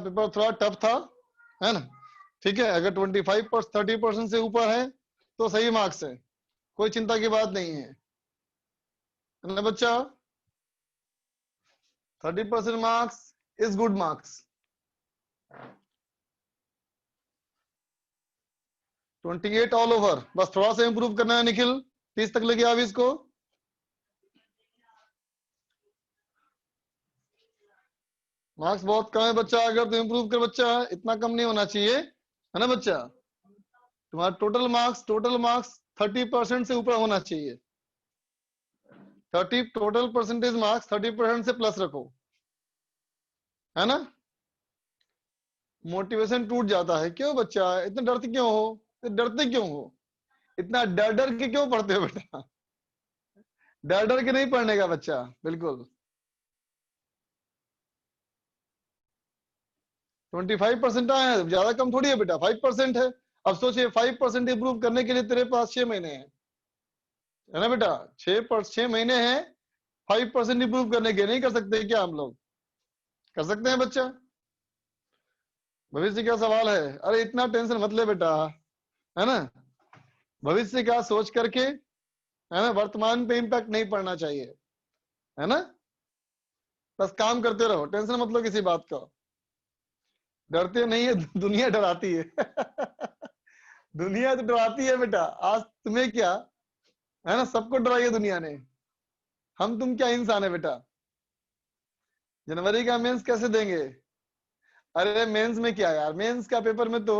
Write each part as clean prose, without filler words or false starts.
Paper थोड़ा tough था, है ना, ठीक है। अगर 25-30% से ऊपर है तो सही मार्क्स है, कोई चिंता की बात नहीं है ना बच्चा। 30% marks is good marks. 28 all over, बस थोड़ा सा इंप्रूव करना है निखिल, 30 तक लेके आओ इसको। मार्क्स बहुत कम है बच्चा, अगर तो इंप्रूव कर बच्चा, इतना कम नहीं होना चाहिए, है ना बच्चा। तुम्हारा टोटल मार्क्स 30% से ऊपर होना चाहिए। 30 टोटल परसेंटेज मार्क्स 30% से प्लस रखो, है ना। मोटिवेशन टूट जाता है, क्यों बच्चा इतने डरते क्यों हो, डरते क्यों हो, इतना डर डर के क्यों पढ़ते हो बेटा, डर डर के नहीं पढ़ने का बच्चा, बिल्कुल। 25% आया है, ज्यादा कम थोड़ी है बेटा, 5% है। अब सोचिए 5% इंप्रूव करने के लिए तेरे पास 6 महीने हैं, है ना बेटा। 6 महीने हैं 5% इंप्रूव करने के, नहीं कर सकते क्या हम लोग, कर सकते हैं बच्चा। भविष्य का सवाल है, अरे इतना टेंशन मत ले बेटा, है ना। भविष्य का सोच करके, है ना, वर्तमान पे इम्पैक्ट नहीं पड़ना चाहिए, है ना। बस काम करते रहो, टेंशन मत लो किसी बात का। डरते नहीं है, दुनिया डराती है दुनिया तो डराती है बेटा, आज तुम्हें क्या, है ना, सबको डराई है दुनिया ने, हम तुम क्या इंसान है बेटा। जनवरी का मेंस कैसे देंगे, अरे मेंस में क्या यार, मेंस का पेपर में तो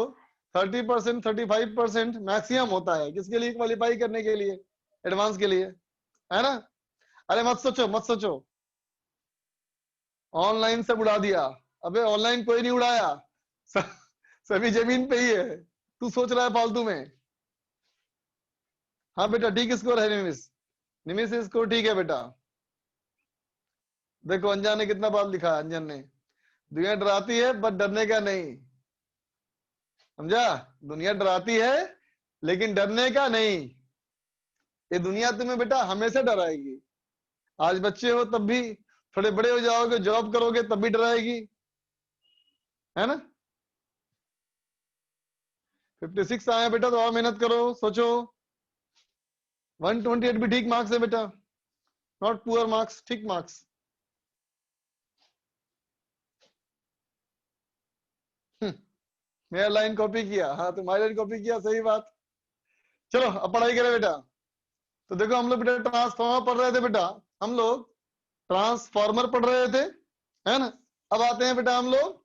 30% 35% मैक्सिमम होता है, किसके लिए, क्वालिफाई करने के लिए, एडवांस के लिए, है ना। अरे मत सोचो मत सोचो, ऑनलाइन सब उड़ा दिया, अबे ऑनलाइन कोई नहीं उड़ाया, सभी जमीन पे ही है, तू सोच रहा है फालतू में। हाँ बेटा ठीक स्कोर है निमिष, निमिष स्कोर ठीक है बेटा। देखो अंजन ने कितना बात लिखा है, अंजन ने, दुनिया डराती है बट डरने का नहीं, समझा। दुनिया डराती है लेकिन डरने का नहीं, ये दुनिया तुम्हें बेटा हमेशा डराएगी। आज बच्चे हो तब भी, थोड़े बड़े हो जाओगे, जॉब करोगे तब भी डराएगी, है ना। 56 आए बेटा तो और मेहनत करो, सोचो। 128 भी ठीक मार्क्स है बेटा, नॉट पुअर मार्क्स, ठीक मार्क्स। मेरा लाइन कॉपी किया, हाँ तुम्हारी लाइन कॉपी किया, सही बात। चलो अब पढ़ाई करें बेटा। तो देखो हम लोग बेटा ट्रांसफॉर्मर पढ़ रहे थे बेटा, हम लोग ट्रांसफॉर्मर पढ़ रहे थे, है ना। अब आते हैं बेटा हम लोग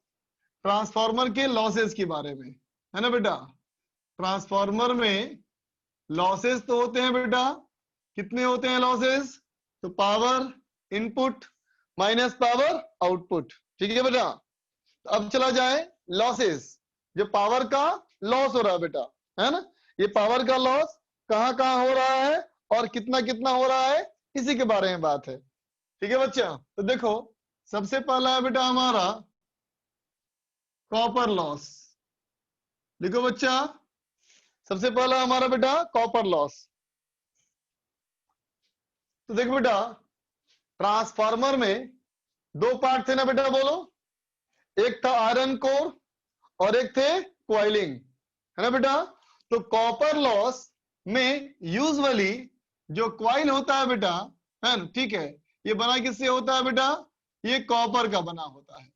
ट्रांसफॉर्मर के लॉसेस के बारे में, है ना बेटा। ट्रांसफॉर्मर में लॉसेस तो होते हैं बेटा, कितने होते हैं लॉसेस, तो power input minus power output, ठीक है बेटा। अब चला जाए लॉसेस, जो पावर का लॉस हो रहा है बेटा, है ना, ये पावर का लॉस कहां कहां हो रहा है और कितना कितना हो रहा है, इसी के बारे में बात है, ठीक है बच्चा। तो देखो सबसे पहला है बेटा हमारा कॉपर लॉस, लिखो बच्चा, सबसे पहला हमारा बेटा कॉपर लॉस। तो देखो बेटा ट्रांसफार्मर में दो पार्ट थे ना बेटा, बोलो, एक था आयरन कोर और एक थे क्वाइलिंग, है ना बेटा। तो कॉपर लॉस में यूजुअली जो क्वाइल होता है बेटा, है ना, ठीक है, ये बना किससे होता है बेटा, ये कॉपर का बना होता है,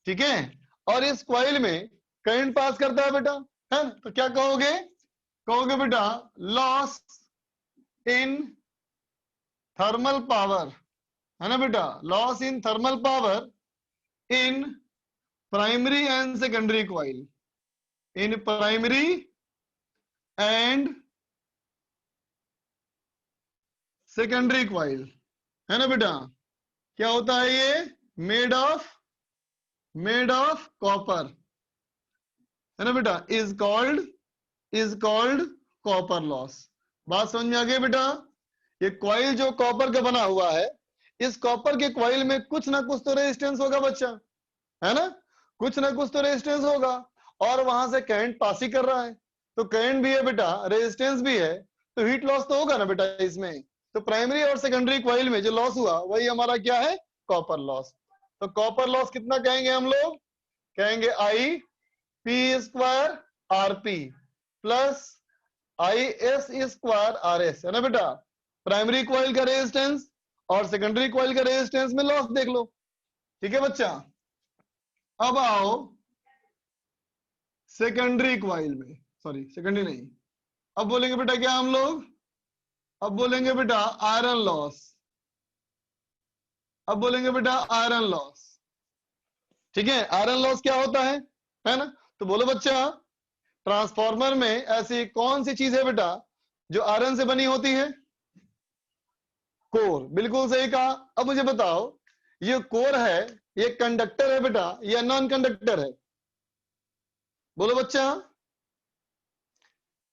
ठीक है। और इस क्वाइल में करंट पास करता है बेटा, है ना। तो क्या कहोगे, कहोगे बेटा लॉस इन थर्मल पावर, है ना बेटा, loss in thermal power in primary and secondary coil, in primary and secondary coil, है ना बेटा। क्या होता है ये, मेड ऑफ कॉपर, है ना बेटा, इज कॉल्ड कॉपर लॉस। बात समझ में आ गई बेटा। ये क्वाइल जो कॉपर का बना हुआ है, इस कॉपर के क्वाइल में कुछ ना कुछ तो रेजिस्टेंस होगा बच्चा, है ना, कुछ ना कुछ तो रेजिस्टेंस होगा, और वहां से करंट पास ही कर रहा है, तो करंट भी है बेटा, रेजिस्टेंस भी है, तो हीट लॉस तो होगा ना बेटा इसमें। तो प्राइमरी और सेकेंडरी क्वाइल में जो लॉस हुआ वही हमारा क्या है, कॉपर लॉस। तो कॉपर लॉस कितना कहेंगे हम लोग, कहेंगे I P square R P plus I S square R S, है ना बेटा। प्राइमरी कॉइल का रेजिस्टेंस और सेकेंडरी कॉइल का रेजिस्टेंस में लॉस देख लो। ठीक है बच्चा, अब आओ सेकेंडरी कॉइल में, सॉरी सेकेंडरी नहीं, अब बोलेंगे बेटा क्या हम लोग, अब बोलेंगे बेटा आयरन लॉस, अब बोलेंगे बेटा आयरन लॉस। ठीक है, आयरन लॉस क्या होता है ना। तो बोलो बच्चा, ट्रांसफार्मर में ऐसी कौन सी चीज है बेटा जो आयरन से बनी होती है? कोर, बिल्कुल सही कहा। अब मुझे बताओ, ये कोर है, ये कंडक्टर है बेटा या नॉन कंडक्टर है? बोलो बच्चा,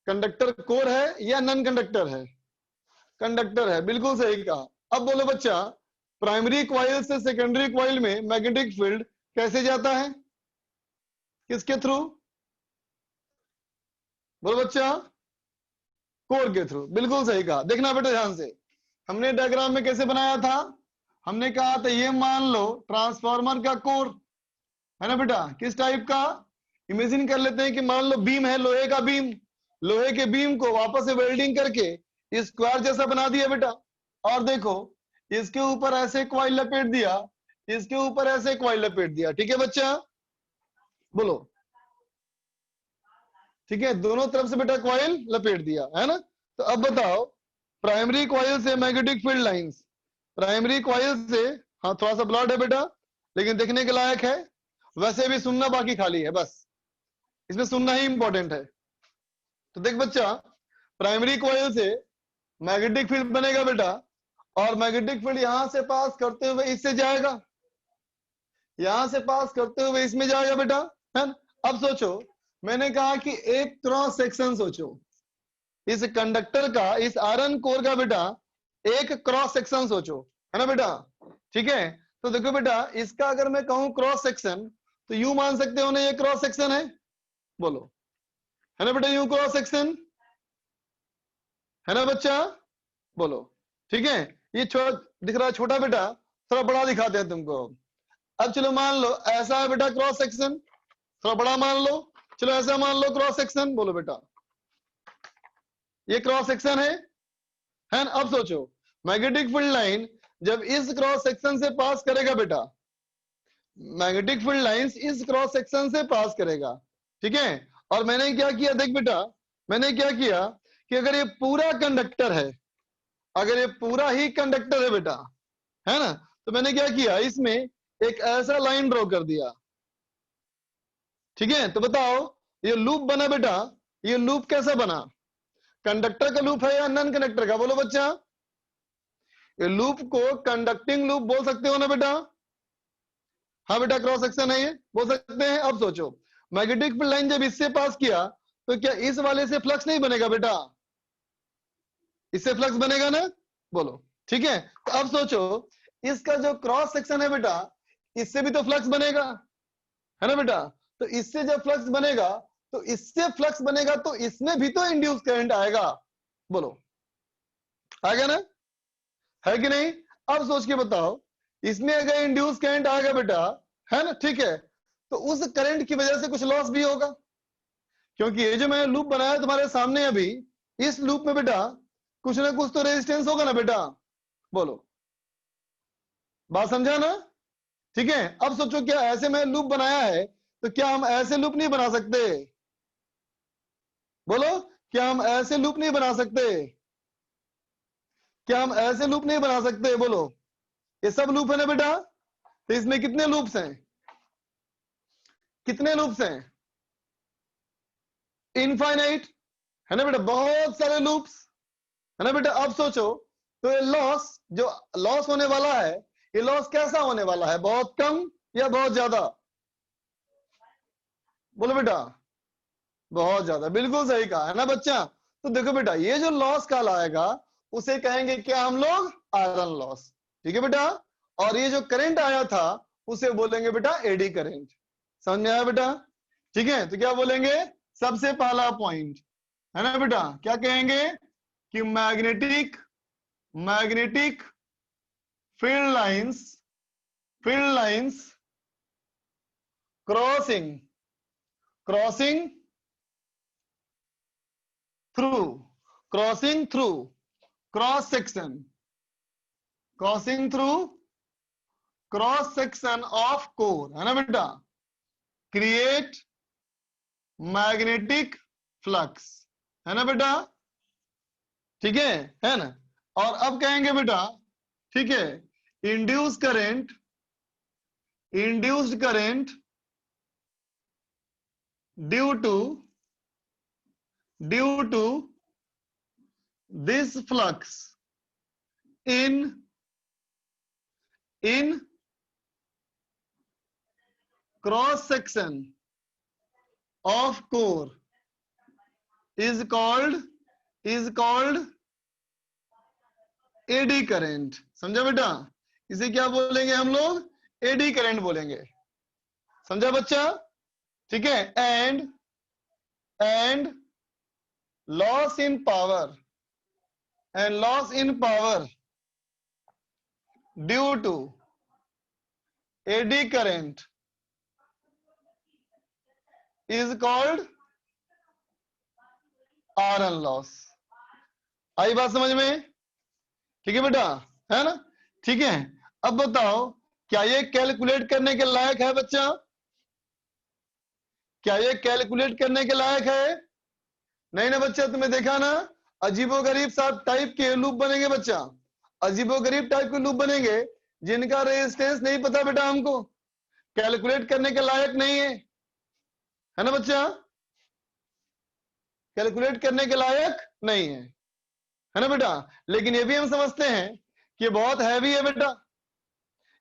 कंडक्टर कोर है या नॉन कंडक्टर है? कंडक्टर है, बिल्कुल सही कहा। अब बोलो बच्चा, प्राइमरी कॉइल से सेकेंडरी कॉइल में मैग्नेटिक फील्ड कैसे जाता है? किसके थ्रू? बोलो बच्चा, कोर के थ्रू, बिल्कुल सही कहा। देखना बेटा ध्यान से, हमने डायग्राम में कैसे बनाया था, हमने कहा था ये मान लो ट्रांसफार्मर का कोर है ना बेटा, किस टाइप का? इमेजिन कर लेते हैं कि मान लो बीम है, लोहे का बीम, लोहे के बीम को वापस से वेल्डिंग करके स्क्वायर जैसा बना दिया बेटा। और देखो इसके ऊपर ऐसे कॉइल लपेट दिया, इसके ऊपर ऐसे कॉइल लपेट दिया। ठीक है बच्चा, बोलो। ठीक है, दोनों तरफ से बेटा कॉइल लपेट दिया है ना। तो अब बताओ, प्राइमरी कॉइल से magnetic field lines, primary coil से, हाँ थोड़ा सा ब्लड है बेटा लेकिन देखने के लायक है, वैसे भी सुनना बाकी खाली है, बस इसमें सुनना ही इंपॉर्टेंट है। तो देख बच्चा, प्राइमरी कॉइल से मैग्नेटिक फील्ड बनेगा बेटा, और मैग्नेटिक फील्ड यहां से पास करते हुए इससे जाएगा, यहां से पास करते हुए इसमें जाएगा बेटा, है ना? अब सोचो, मैंने कहा कि एक क्रॉस सेक्शन सोचो, इस कंडक्टर का, इस आयरन कोर का बेटा एक क्रॉस सेक्शन सोचो, है ना बेटा। ठीक है, तो देखो बेटा, इसका अगर मैं कहूं क्रॉस सेक्शन, तो यू मान सकते हो ना ये क्रॉस सेक्शन है, बोलो, है ना बेटा, यू क्रॉस सेक्शन है ना बच्चा, बोलो। ठीक है, ये दिख रहा है छोटा बेटा, थोड़ा बड़ा दिखाते हैं तुमको। अब चलो मान लो ऐसा है बेटा क्रॉस सेक्शन, थोड़ा बड़ा मान लो, चलो ऐसा मान लो क्रॉस सेक्शन, बोलो बेटा ये क्रॉस सेक्शन है ना। अब सोचो, मैग्नेटिक फील्ड लाइन जब इस क्रॉस सेक्शन से पास करेगा बेटा, मैग्नेटिक फील्ड लाइंस इस क्रॉस सेक्शन से पास करेगा। ठीक है, और मैंने क्या किया, देख बेटा मैंने क्या किया कि अगर ये पूरा कंडक्टर है, अगर ये पूरा ही कंडक्टर है बेटा, है ना, तो मैंने क्या किया, इसमें एक ऐसा लाइन ड्रॉ कर दिया। ठीक है, तो बताओ ये लूप बना बेटा, ये लूप कैसा बना? कंडक्टर का लूप है या नॉन कंडक्टर का? बोलो बच्चा, ये लूप को कंडक्टिंग लूप बोल सकते हो ना बेटा? हाँ बेटा, क्रॉस सेक्शन है ये, बोल सकते हैं। अब सोचो, मैग्नेटिक फील्ड लाइन जब इससे पास किया, तो क्या इस वाले से फ्लक्स नहीं बनेगा बेटा? इससे फ्लक्स बनेगा ना, बोलो। ठीक है, तो अब सोचो, इसका जो क्रॉस सेक्शन है बेटा, इससे भी तो फ्लक्स बनेगा, है ना बेटा। तो इससे जब फ्लक्स बनेगा, तो इससे फ्लक्स बनेगा, तो इसमें भी तो इंड्यूस करंट आएगा, बोलो, आएगा ना, है कि नहीं? अब सोच के बताओ, इसमें अगर इंड्यूस करंट आएगा बेटा, है ना, ठीक है, तो उस करंट की वजह से कुछ लॉस भी होगा, क्योंकि ये जो मैंने लूप बनाया तुम्हारे सामने अभी, इस लूप में बेटा कुछ ना कुछ तो रेजिस्टेंस होगा ना बेटा, बोलो, बात समझा ना? ठीक है, अब सोचो, क्या ऐसे में लूप बनाया है, तो क्या हम ऐसे लूप नहीं बना सकते? बोलो, क्या हम ऐसे लूप नहीं बना सकते? क्या हम ऐसे लूप नहीं बना सकते? बोलो, ये सब लूप है ना बेटा, तो इसमें कितने लूप्स हैं? कितने लूप्स हैं? इनफाइनाइट, है ना बेटा, बहुत सारे लूप्स, है ना बेटा। अब सोचो, तो ये लॉस, जो लॉस होने वाला है, ये लॉस कैसा होने वाला है, बहुत कम या बहुत ज्यादा? बोलो बेटा, बहुत ज्यादा, बिल्कुल सही कहा, है ना बच्चा। तो देखो बेटा, ये जो लॉस काल आएगा, उसे कहेंगे क्या हम लोग, आयरन लॉस। ठीक है बेटा, और ये जो करंट आया था, उसे बोलेंगे बेटा एडी करंट। समझ में आया बेटा? ठीक है, तो क्या बोलेंगे, सबसे पहला पॉइंट, है ना बेटा, क्या कहेंगे कि magnetic magnetic field lines crossing crossing through crossing through cross section crossing through cross section of core, है ना बेटा, क्रिएट मैग्नेटिक फ्लक्स, है ना बेटा, ठीक है ना। और अब कहेंगे बेटा, ठीक है, induce current induced current due to this flux in cross section of core is called eddy current. समझा बेटा, इसे क्या बोलेंगे हम लोग, एडी करंट बोलेंगे। समझा बच्चा, ठीक है। And loss in power due to eddy current is called iron loss. आई बात समझ में, ठीक है बेटा, है ना, ठीक है। अब बताओ, क्या ये कैलकुलेट करने के लायक है बच्चा, क्या ये कैलकुलेट करने के लायक है? नहीं ना बच्चा, तुम्हें देखा ना, अजीबोगरीब साहब टाइप के लूप बनेंगे बच्चा, अजीबोगरीब टाइप के लूप बनेंगे जिनका रेजिस्टेंस नहीं पता बेटा, हमको कैलकुलेट करने के लायक नहीं है ना बच्चा, कैलकुलेट करने के लायक नहीं है ना बेटा। लेकिन ये भी हम समझते हैं कि ये बहुत हैवी है बेटा,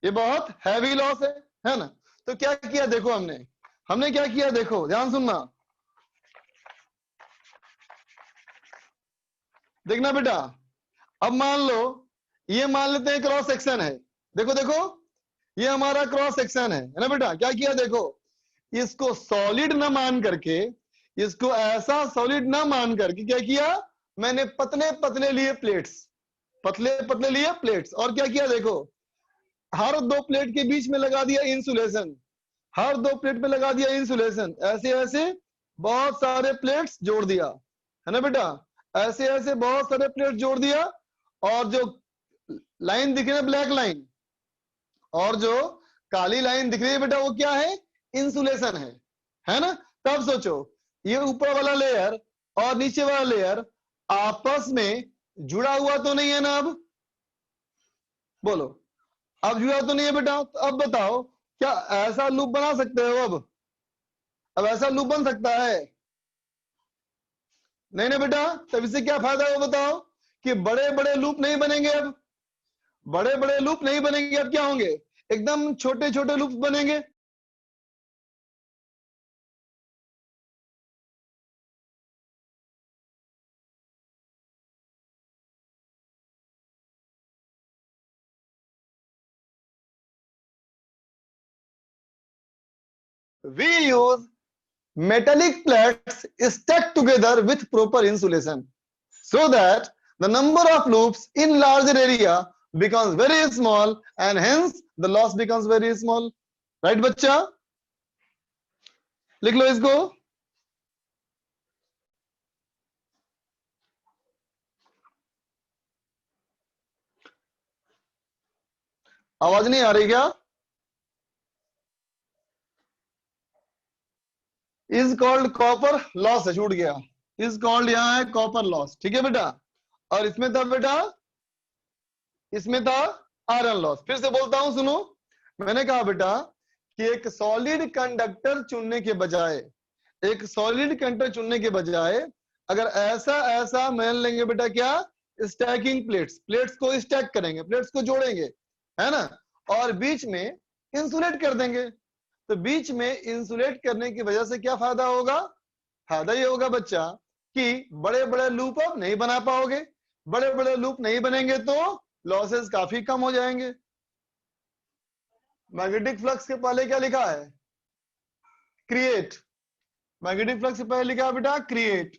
ये बहुत हैवी लॉस है ना। तो क्या किया देखो, हमने क्या किया देखो, ध्यान सुनना, देखना बेटा। अब मान लो, ये मान लेते हैं क्रॉस सेक्शन है, देखो देखो, ये हमारा क्रॉस सेक्शन है ना बेटा। क्या किया देखो, इसको सॉलिड ना मान करके, इसको ऐसा सॉलिड ना मान करके क्या किया, मैंने पतले पतले लिए प्लेट्स, पतले पतले लिए प्लेट्स, और क्या किया देखो, हर दो प्लेट के बीच में लगा दिया इंसुलेशन, हर दो प्लेट में लगा दिया इंसुलेशन, ऐसे ऐसे बहुत सारे प्लेट्स जोड़ दिया, है ना बेटा, ऐसे ऐसे बहुत सारे प्लेट जोड़ दिया। और जो लाइन दिख रही है ब्लैक लाइन, और जो काली लाइन दिख रही है बेटा, वो क्या है, इंसुलेशन है ना। तब सोचो, ये ऊपर वाला लेयर और नीचे वाला लेयर आपस में जुड़ा हुआ तो नहीं है ना, अब बोलो, अब जुड़ा तो नहीं है बेटा। तो अब बताओ, क्या ऐसा लूप बना सकते हो अब ऐसा लूप बन सकता है? नहीं ना बेटा। तब इससे क्या फायदा है वो बताओ, कि बड़े बड़े लूप नहीं बनेंगे, अब बड़े बड़े लूप नहीं बनेंगे, अब क्या होंगे, एकदम छोटे छोटे लूप बनेंगे। We use metallic plates stacked together with proper insulation so that the number of loops in larger area becomes very small and hence the loss becomes very small. Right बच्चा, लिख लो इसको। आवाज नहीं आ रही क्या? इज कॉल्ड कॉपर लॉस है, छूट गया, इज कॉल्ड यहाँ है कॉपर लॉस, ठीक है बेटा। और इसमें था बेटा, इसमें था आयरन लॉस। फिर से बोलता हूं सुनो, मैंने कहा बेटा कि एक सॉलिड कंडक्टर चुनने के बजाय, एक सॉलिड कंडक्टर चुनने के बजाय अगर ऐसा ऐसा मान लेंगे बेटा, क्या, स्टैकिंग प्लेट्स, प्लेट्स को स्टैक करेंगे, प्लेट्स को जोड़ेंगे, है ना, और बीच में इंसुलेट कर देंगे, तो बीच में इंसुलेट करने की वजह से क्या फायदा होगा, फायदा ये होगा बच्चा कि बड़े बड़े लूप अब नहीं बना पाओगे, बड़े बड़े लूप नहीं बनेंगे तो लॉसेस काफी कम हो जाएंगे। मैग्नेटिक फ्लक्स के पहले क्या लिखा है, क्रिएट, मैग्नेटिक फ्लक्स से पहले लिखा है बेटा क्रिएट,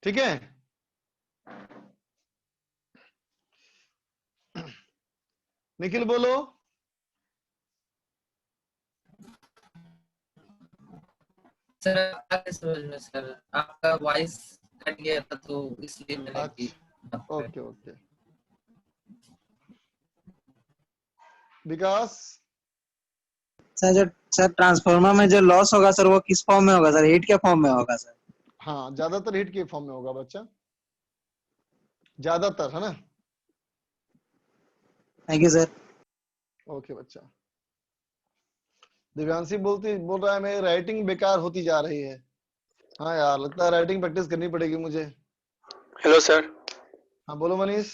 ठीक है। निखिल बोलो। सर आगे समझ में सर, आपका वॉइस कट गया था तो इसलिए मैंने की। अच्छा, ओके ओके। विकास, सर ट्रांसफार्मर में जो लॉस होगा सर वो किस फॉर्म में होगा सर? हीट के फॉर्म में होगा सर? हाँ ज्यादातर हीट के फॉर्म में होगा बच्चा, ज्यादातर, है ना। Thank you sir. ओके बच्चा। दिव्यांशी बोल रहा है मेरी राइटिंग बेकार होती जा रही है। हाँ यार, लगता है राइटिंग प्रैक्टिस करनी पड़ेगी मुझे। Hello sir. हाँ बोलो मनीष।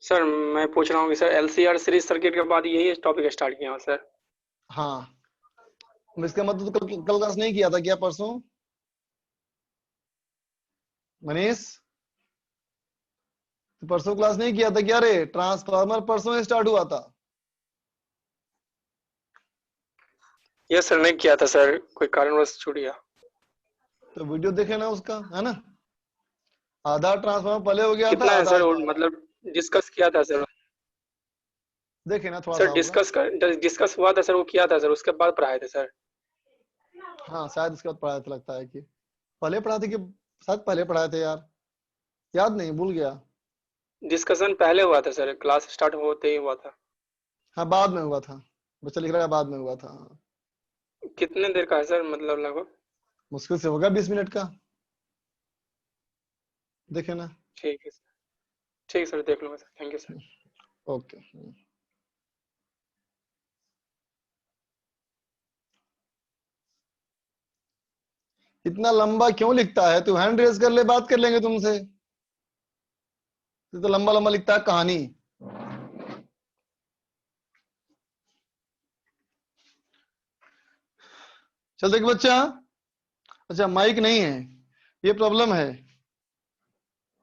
सर मैं पूछ रहा हूँ कि सर एलसीआर सीरीज सर्किट के बाद यही टॉपिक स्टार्ट किया हो सर? हाँ, इसका मतलब तो कल क्लास नहीं किया था क्या, परसों? मनीष, तो परसों क्लास नहीं किया था क्या रे? ट्रांसफार्मर परसों स्टार्ट हुआ था। यस सर, नहीं किया था सर, कोई कारणवश छूट गया। तो वीडियो देखे ना उसका, है ना। आधा ट्रांसफार्मर पहले हो गया था, कितना है आधा सर? आज वो आया। मतलब डिस्कस किया था सर? देखे ना थोड़ा सर सा होगा। डिस्कस हुआ था सर, वो किया था सर, उसके बाद पढ़ाए थे सर। हाँ शायद इसके बाद पढ़ाया था, लगता है कि पहले पढ़ाए थे कि शायद पहले पढ़ाए थे यार, याद नहीं, भूल गया। डिस्कशन पहले हुआ था सर, क्लास स्टार्ट होते ही हुआ था। हाँ बाद में हुआ था, बच्चा लिख रहा है बाद में हुआ था। हाँ। कितने देर का है सर, मतलब लगभग? मुश्किल से होगा 20 मिनट का, देखे ना। ठीक है सर, ठीक सर, देख लूंगा sir, thank you sir. Okay. इतना लंबा क्यों लिखता है तू? हैंड रेज कर ले, बात कर लेंगे तुमसे। तो लंबा लंबा लिखता है कहानी। चल देख बच्चा। अच्छा माइक नहीं है, ये प्रॉब्लम है।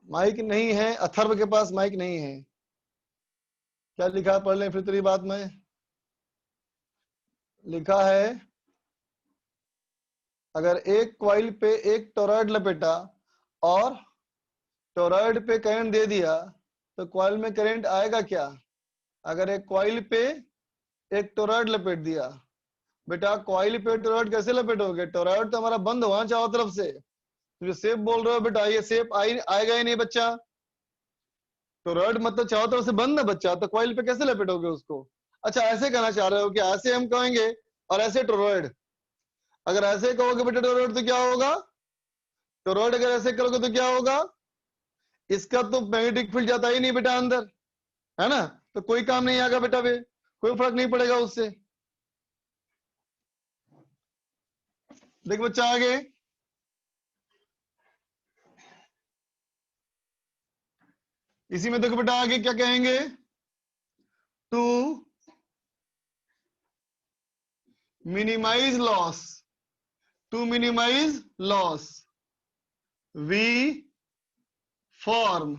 माइक नहीं है, अथर्व के पास माइक नहीं है। क्या लिखा है, पढ़ ले फिर तेरी बात में। लिखा है अगर एक कॉइल पे एक टोरॉइड लपेटा और टोरॉइड पे करंट दे दिया तो कॉइल में करंट आएगा क्या? अगर एक कॉइल पे एक टोरॉइड लपेट दिया, बेटा कॉइल पे टोरॉइड कैसे लपेटोगे? टोरॉइड तो हमारा बंद हुआ चारों तरफ से। तो सेप बोल रहे हो बेटा, ये सेप आएगा ही नहीं बच्चा। टोरॉइड मतलब चारों तरफ से बंद ना बच्चा, तो कॉइल पे कैसे लपेटोगे उसको? अच्छा ऐसे कहना चाह रहे हो कि ऐसे हम कहेंगे और ऐसे टोरॉइड। अगर ऐसे कहोगे बेटा टोरॉइड तो क्या होगा? टोरॉइड अगर ऐसे करोगे तो क्या होगा? इसका तो मैग्नेटिक फील्ड जाता ही नहीं बेटा अंदर, है ना। तो कोई काम नहीं आएगा बेटा, वे कोई फर्क नहीं पड़ेगा उससे। देख बच्चा आगे, इसी में देखो बेटा आगे क्या कहेंगे। To minimize loss, to minimize loss we form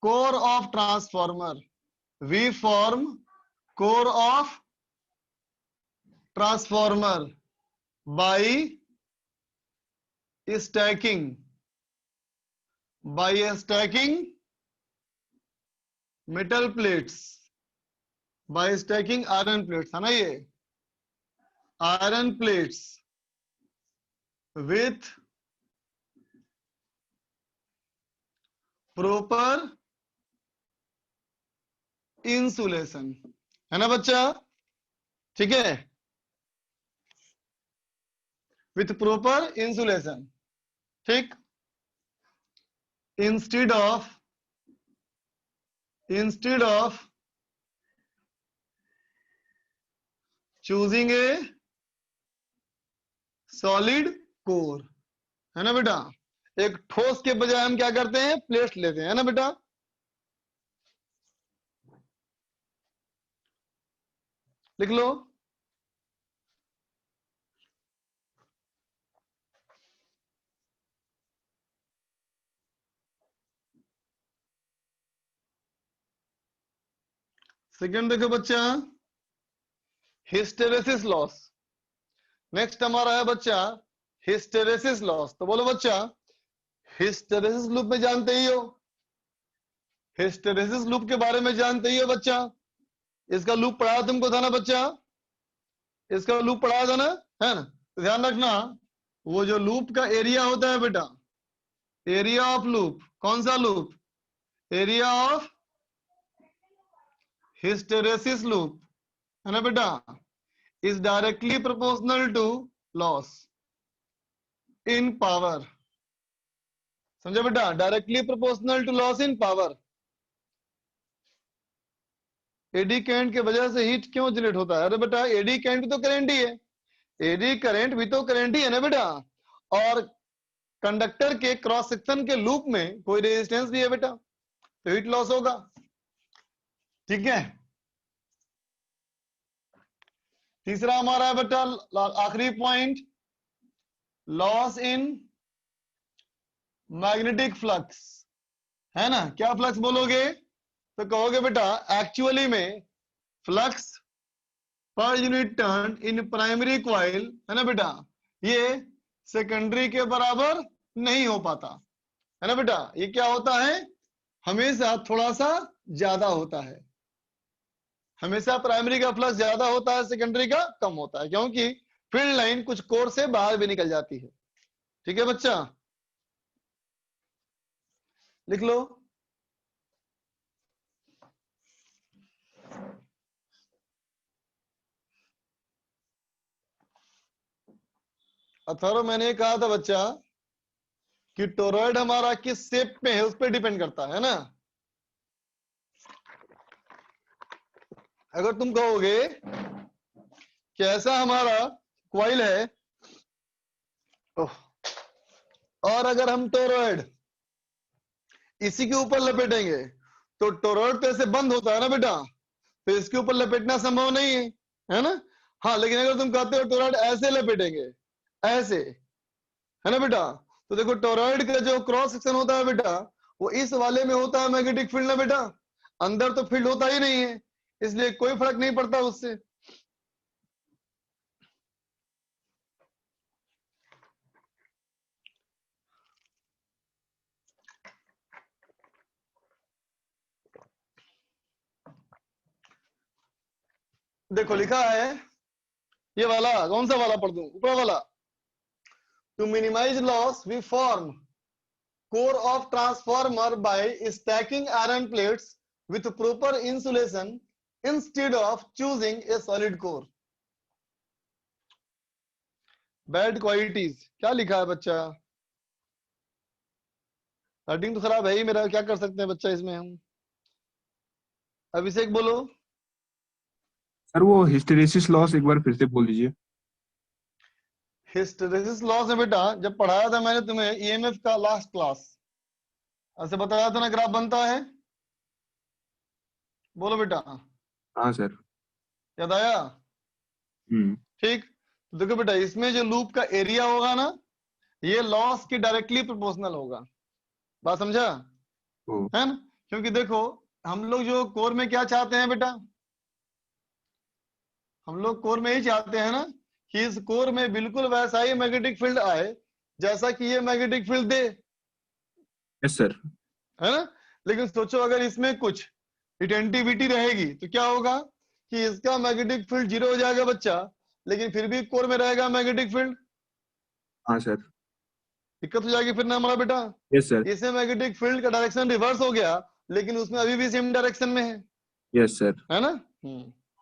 core of transformer, we form core of transformer by stacking metal plates, by stacking iron plates, है ना। ये iron plates with proper insulation, है ना बच्चा, ठीक है। विथ प्रॉपर इंसुलेशन, ठीक। Instead of choosing a solid core, है ना बेटा। एक ठोस के बजाय हम क्या करते हैं, प्लेट लेते हैं, है ना बेटा। लिख लो। सेकंड देखो बच्चा, हिस्टेरेसिस लॉस। नेक्स्ट हमारा है बच्चा हिस्टेरेसिस लॉस। तो बोलो बच्चा, हिस्टेरेसिस लूप में जानते ही हो, हिस्टेरेसिस लूप के बारे में जानते ही हो बच्चा, इसका लूप पढ़ाया तुमको था ना बच्चा, इसका लूप पढ़ाया था ना, है ना। तो ध्यान रखना, वो जो लूप का एरिया होता है बेटा, एरिया ऑफ लूप, कौन सा loop, area of hysteresis loop, है ना बेटा, is directly proportional to loss in power. समझा बेटा, directly proportional to loss in power. Eddy current के वजह से हीट क्यों जनरेट होता है? अरे बेटा एडी करंट भी तो करंट ही है, एडी करंट भी तो करंट ही है ना बेटा, और कंडक्टर के क्रॉस सेक्शन के लूप में कोई रेजिस्टेंस भी है बेटा, तो हीट लॉस होगा। ठीक है, तीसरा हमारा है बेटा आखिरी point, loss in magnetic flux, है ना। क्या फ्लक्स बोलोगे? तो कहोगे बेटा एक्चुअली में flux per unit turn in primary coil, है ना बेटा, ये सेकेंडरी के बराबर नहीं हो पाता, है ना बेटा। ये क्या होता है, हमेशा थोड़ा सा ज्यादा होता है, हमेशा प्राइमरी का फ्लक्स ज्यादा होता है, सेकेंडरी का कम होता है, क्योंकि फील्ड लाइन कुछ कोर से बाहर भी निकल जाती है। ठीक है बच्चा, लिख लो। अथर्व, मैंने कहा था बच्चा कि टोरॉइड हमारा किस शेप में है उस पर डिपेंड करता है ना। अगर तुम कहोगे कि ऐसा हमारा क्वाइल है और अगर हम टोरॉइड इसी के ऊपर लपेटेंगे तो टोरॉइड तो ऐसे बंद होता है ना बेटा, तो इसके ऊपर लपेटना संभव नहीं है, है ना। हाँ, लेकिन अगर तुम कहते हो टोरॉइड ऐसे लपेटेंगे, ऐसे, है ना बेटा, तो देखो टोरॉइड का जो क्रॉस सेक्शन होता है बेटा, वो इस वाले में होता है मैग्नेटिक फील्ड ना बेटा, अंदर तो फील्ड होता ही नहीं है, इसलिए कोई फर्क नहीं पड़ता उससे। देखो लिखा है, ये वाला कौन सा वाला पढ़ दूं, ऊपर वाला, to minimize loss we form core of transformer by stacking iron plates with proper insulation instead of choosing a solid core. Bad qualities क्या लिखा है बच्चा? राइटिंग तो खराब है ही मेरा, क्या कर सकते हैं बच्चा इसमें हम। अभिषेक बोलो। सर वो हिस्टेरेसिस लॉस एक बार फिर से बोल दीजिए। हिस्टेरेसिस लॉस है बेटा, जब पढ़ाया था मैंने तुम्हें ईएमएफ का लास्ट क्लास, ऐसे बताया था ना, ग्राफ बनता है, बोलो बेटा। हाँ सर। याद आया? ठीक, तो देखो बेटा इसमें जो लूप का एरिया होगा ना, ये लॉस के डायरेक्टली प्रोपोर्शनल होगा, बात समझा, है ना। क्योंकि देखो हम लोग जो कोर में क्या चाहते हैं बेटा, हम लोग कोर में ही चाहते हैं ना कि इस कोर में बिल्कुल वैसा ही मैग्नेटिक फील्ड आए जैसा कि ये मैग्नेटिक फील्ड दे। Yes sir. है ना। लेकिन सोचो अगर इसमें कुछ रिटेंटिविटी रहेगी तो क्या होगा कि इसका मैग्नेटिक फील्ड 0 हो जाएगा बच्चा, लेकिन फिर भी कोर में रहेगा मैग्नेटिक फील्ड। हाँ सर। दिक्कत हो जाएगी फिर ना हमारा बेटा। Yes sir. इसमें मैग्नेटिक फील्ड का डायरेक्शन रिवर्स हो गया, लेकिन उसमें अभी भी सेम डायरेक्शन में है। Yes sir. है ना।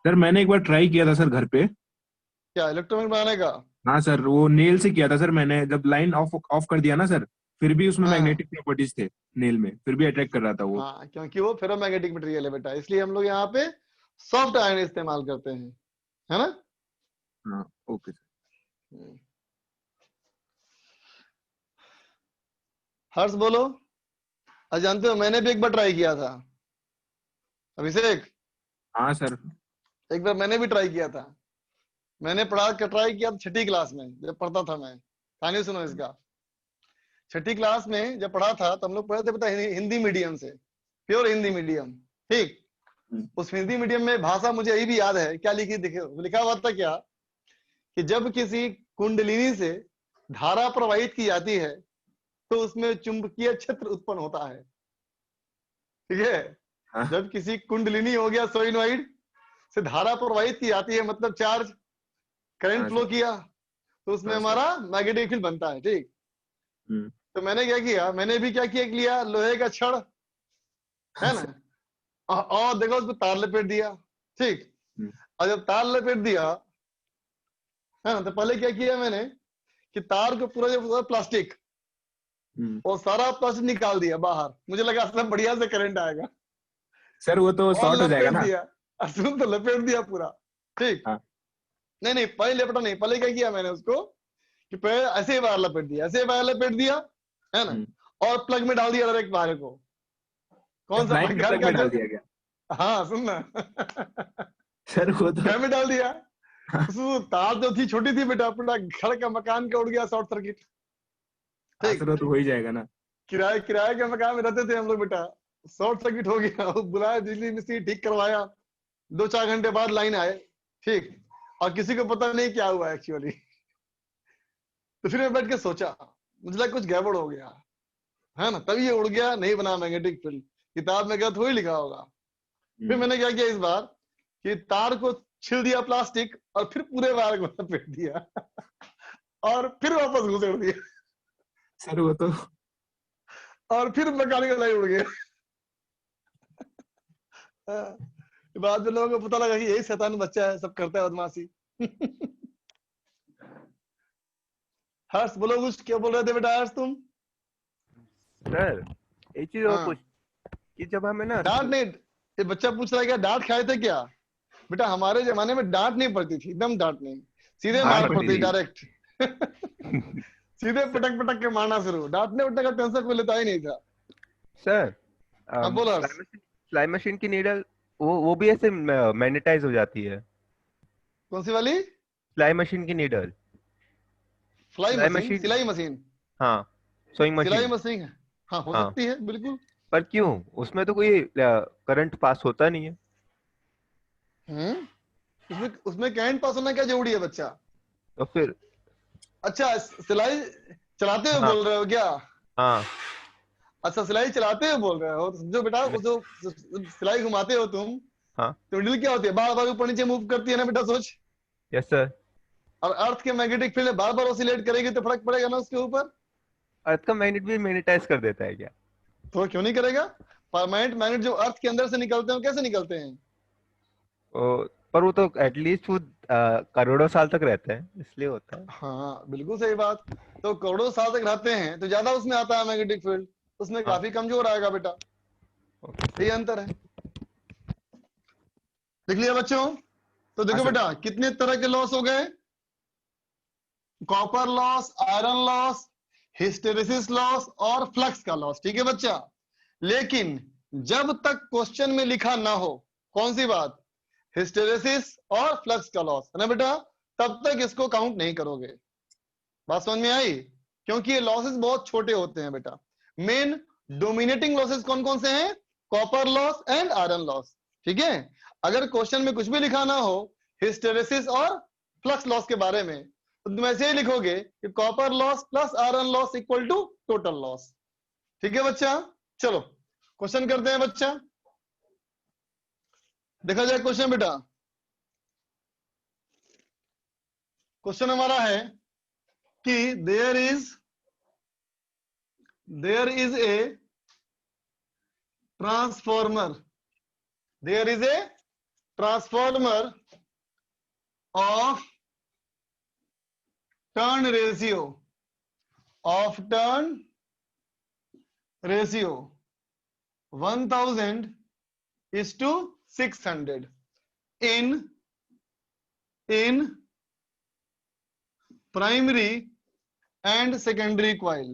सर मैंने एक बार ट्राई किया था सर घर पे। क्या इलेक्ट्रोमैग्नेट बनाने का? हाँ सर, वो नेल से किया था सर मैंने, जब लाइन ऑफ कर दिया ना सर, फिर भी उसमें मैग्नेटिक प्रॉपर्टीज थे नेल में, फिर भी अट्रैक्ट कर रहा था वो। हाँ, क्योंकि वो फेरोमैग्नेटिक मटेरियल है बेटा, इसलिए हम लोग यहाँ पे सॉफ्ट आयरन इस्तेमाल करते हैं, है ना। हाँ ओके सर। हर्ष बोलो। आज जानते हो मैंने भी एक बार ट्राई किया था। अभिषेक। हाँ सर। एक बार मैंने भी ट्राई किया था, मैंने ट्राई किया था 6ठी क्लास में जब पढ़ता था मैं। कहानी सुनो इसका। 6ठी क्लास में जब पढ़ा था तो हम लोग पढ़े थे पता हिंदी मीडियम से, प्योर हिंदी मीडियम। ठीक, उस हिंदी मीडियम में भाषा मुझे यही भी याद है, क्या लिखी दिखे लिखा हुआ था क्या, कि जब किसी कुंडलिनी से धारा प्रवाहित की जाती है तो उसमें चुंबकीय क्षेत्र उत्पन्न होता है। ठीक है। हाँ। जब किसी कुंडलिनी हो गया सोइनोइड से धारा प्रवाहित की जाती है, मतलब चार्ज करंट हाँ फ्लो सर। किया, तो उसमें हाँ सर। हमारा मैग्नेटिक फील्ड बनता है। ठीक, हम्म। तो मैंने क्या किया, मैंने भी क्या किया, लिया लोहे का छड़, है ना, और देखो उसको तार लपेट दिया। ठीक, हम्म। और जब तार लपेट दिया, है ना, तो पहले क्या किया मैंने कि तार को पूरा जो प्लास्टिक, हम्म। और सारा प्लास्टिक निकाल दिया बाहर। मुझे लगा सब बढ़िया से करंट आएगा, सर वो तो और शॉर्ट हो जाएगा लपेट ना। दिया। सुन, तो लपेट दिया पूरा। ठीक, हाँ। नहीं नहीं, पहले लपेटा नहीं, पहले क्या किया मैंने उसको कि पहले ऐसे ही बाहर लपेट दिया, ऐसे ही बाहर लपेट दिया, है ना, हम्म। और प्लग में डाल दिया डायरेक्ट बाहर को। कौन सा लाइन के घर प्लग का में जो, डाल दिया गया। हाँ सुनना, सर वो तो घर में डाल दिया। उसमें तार जो थी छोटी थी बेटा, पूरा घर का मकान का उड़ गया शॉर्ट सर्किट। हाँ ठीक, सर वो तो हो ही जाएगा ना। किराए किराए के मकान में रहते थे हम लोग बेटा, शॉर्ट सर्किट हो गया, वो बुलाया बिजली मिस्त्री, ठीक करवाया, 2-4 घंटे बाद लाइन आए। ठीक, और किसी को पता नहीं क्या हुआ एक्चुअली। तो फिर मैं बैठ के सोचा, मुझे लगा कुछ गड़बड़ हो गया, है ना, तभी ये उड़ गया, नहीं बना मैग्नेटिक फील्ड। किताब में क्या थोड़ी लिखा होगा। फिर हम्म। मैंने क्या किया इस बार कि तार को छिल दिया प्लास्टिक, और फिर पूरे वायर को लपेट दिया, और फिर वापस घुसेड़ दिया, सर वो तो और फिर मैकेनिकल लाइन उड़ गया। बाद में लोगों को पता लगा कि यही शैतान बच्चा है, सब करता है बदमाशी। हर्ष बोलो कुछ, क्या बोल रहे थे बेटा हर्ष तुम? सर एक चीज और हाँ, पूछ कि जब हमें ना डांट नहीं, ये बच्चा पूछ रहा है क्या डांट खाए थे क्या? बेटा हमारे जमाने में डांट नहीं पड़ती थी, एकदम डांट नहीं, सीधे हाँ, मार पड़ती पड़ती थी थी। डायरेक्ट। सीधे पटक पटक के मारना शुरू, डांटने उठने का टेंशन कोई लेता ही नहीं था। सर हाँ बोल हर्ष। फ्लाई मशीन की नीडल वो भी ऐसे मैग्नेटाइज हो जाती है। कौन सी वाली? फ्लाई मशीन की needle, fly fly machine, machine, सिलाई मशीन, हाँ सोइंग सिलाई मशीन। मशीन है, हाँ हो हाँ सकती है बिल्कुल। पर क्यों उसमें तो कोई करंट पास होता नहीं है। उसमें उसमें करंट पास होना क्या जरूरी है बच्चा? तो फिर अच्छा, सिलाई चलाते हुए हाँ बोल रहे हो क्या? हाँ अच्छा, सिलाई चलाते हुए बोल रहे हो, तो समझो बेटा, वो जो सिलाई घुमाते हो तुम, हाँ तो नीडल क्या होती है, बार बार ऊपर नीचे मूव करती है ना बेटा, सोच। Yes sir. और अर्थ के मैग्नेटिक फील्ड बार बार ऑसिलेट करेगी तो फर्क पड़ेगा ना उसके ऊपर। अर्थ का मैग्नेट भी मैग्नेटाइज कर देता है क्या? तो क्यों नहीं करेगा? परमानेंट मैग्नेट जो अर्थ के अंदर से निकलते हैं, कैसे निकलते हैं? पर वो तो एटलीस्ट वो करोड़ों साल तक रहते हैं इसलिए होता है। हाँ बिल्कुल सही बात। तो करोड़ों साल तक रहते हैं तो ज्यादा उसमें आता है मैग्नेटिक फील्ड, उसमें हाँ काफी कमजोर आएगा बेटा, ओके यही अंतर है। देख लिया बच्चों? तो देखो सर। बेटा, कितने तरह के लॉस हो गए? Copper loss, iron loss, hysteresis loss और फ्लक्स का लॉस। ठीक है बच्चा, लेकिन जब तक क्वेश्चन में लिखा ना हो, कौन सी बात, हिस्टेरेसिस और फ्लक्स का लॉस, है ना बेटा, तब तक इसको काउंट नहीं करोगे। बात समझ में आई? क्योंकि ये लॉसेस बहुत छोटे होते हैं बेटा। मेन डोमिनेटिंग लॉसेस कौन कौन से हैं? Copper loss and iron loss. ठीक है, अगर क्वेश्चन में कुछ भी लिखा ना हो हिस्टेरेसिस और फ्लक्स लॉस के बारे में, तो तुम ऐसे ही लिखोगे कि copper loss plus iron loss equal to total loss. ठीक है बच्चा, चलो क्वेश्चन करते हैं बच्चा, देखा जाए क्वेश्चन बेटा। क्वेश्चन हमारा है कि there is a transformer, there is a transformer of turn ratio, of turn ratio 1000 is to 600 in primary and secondary coil.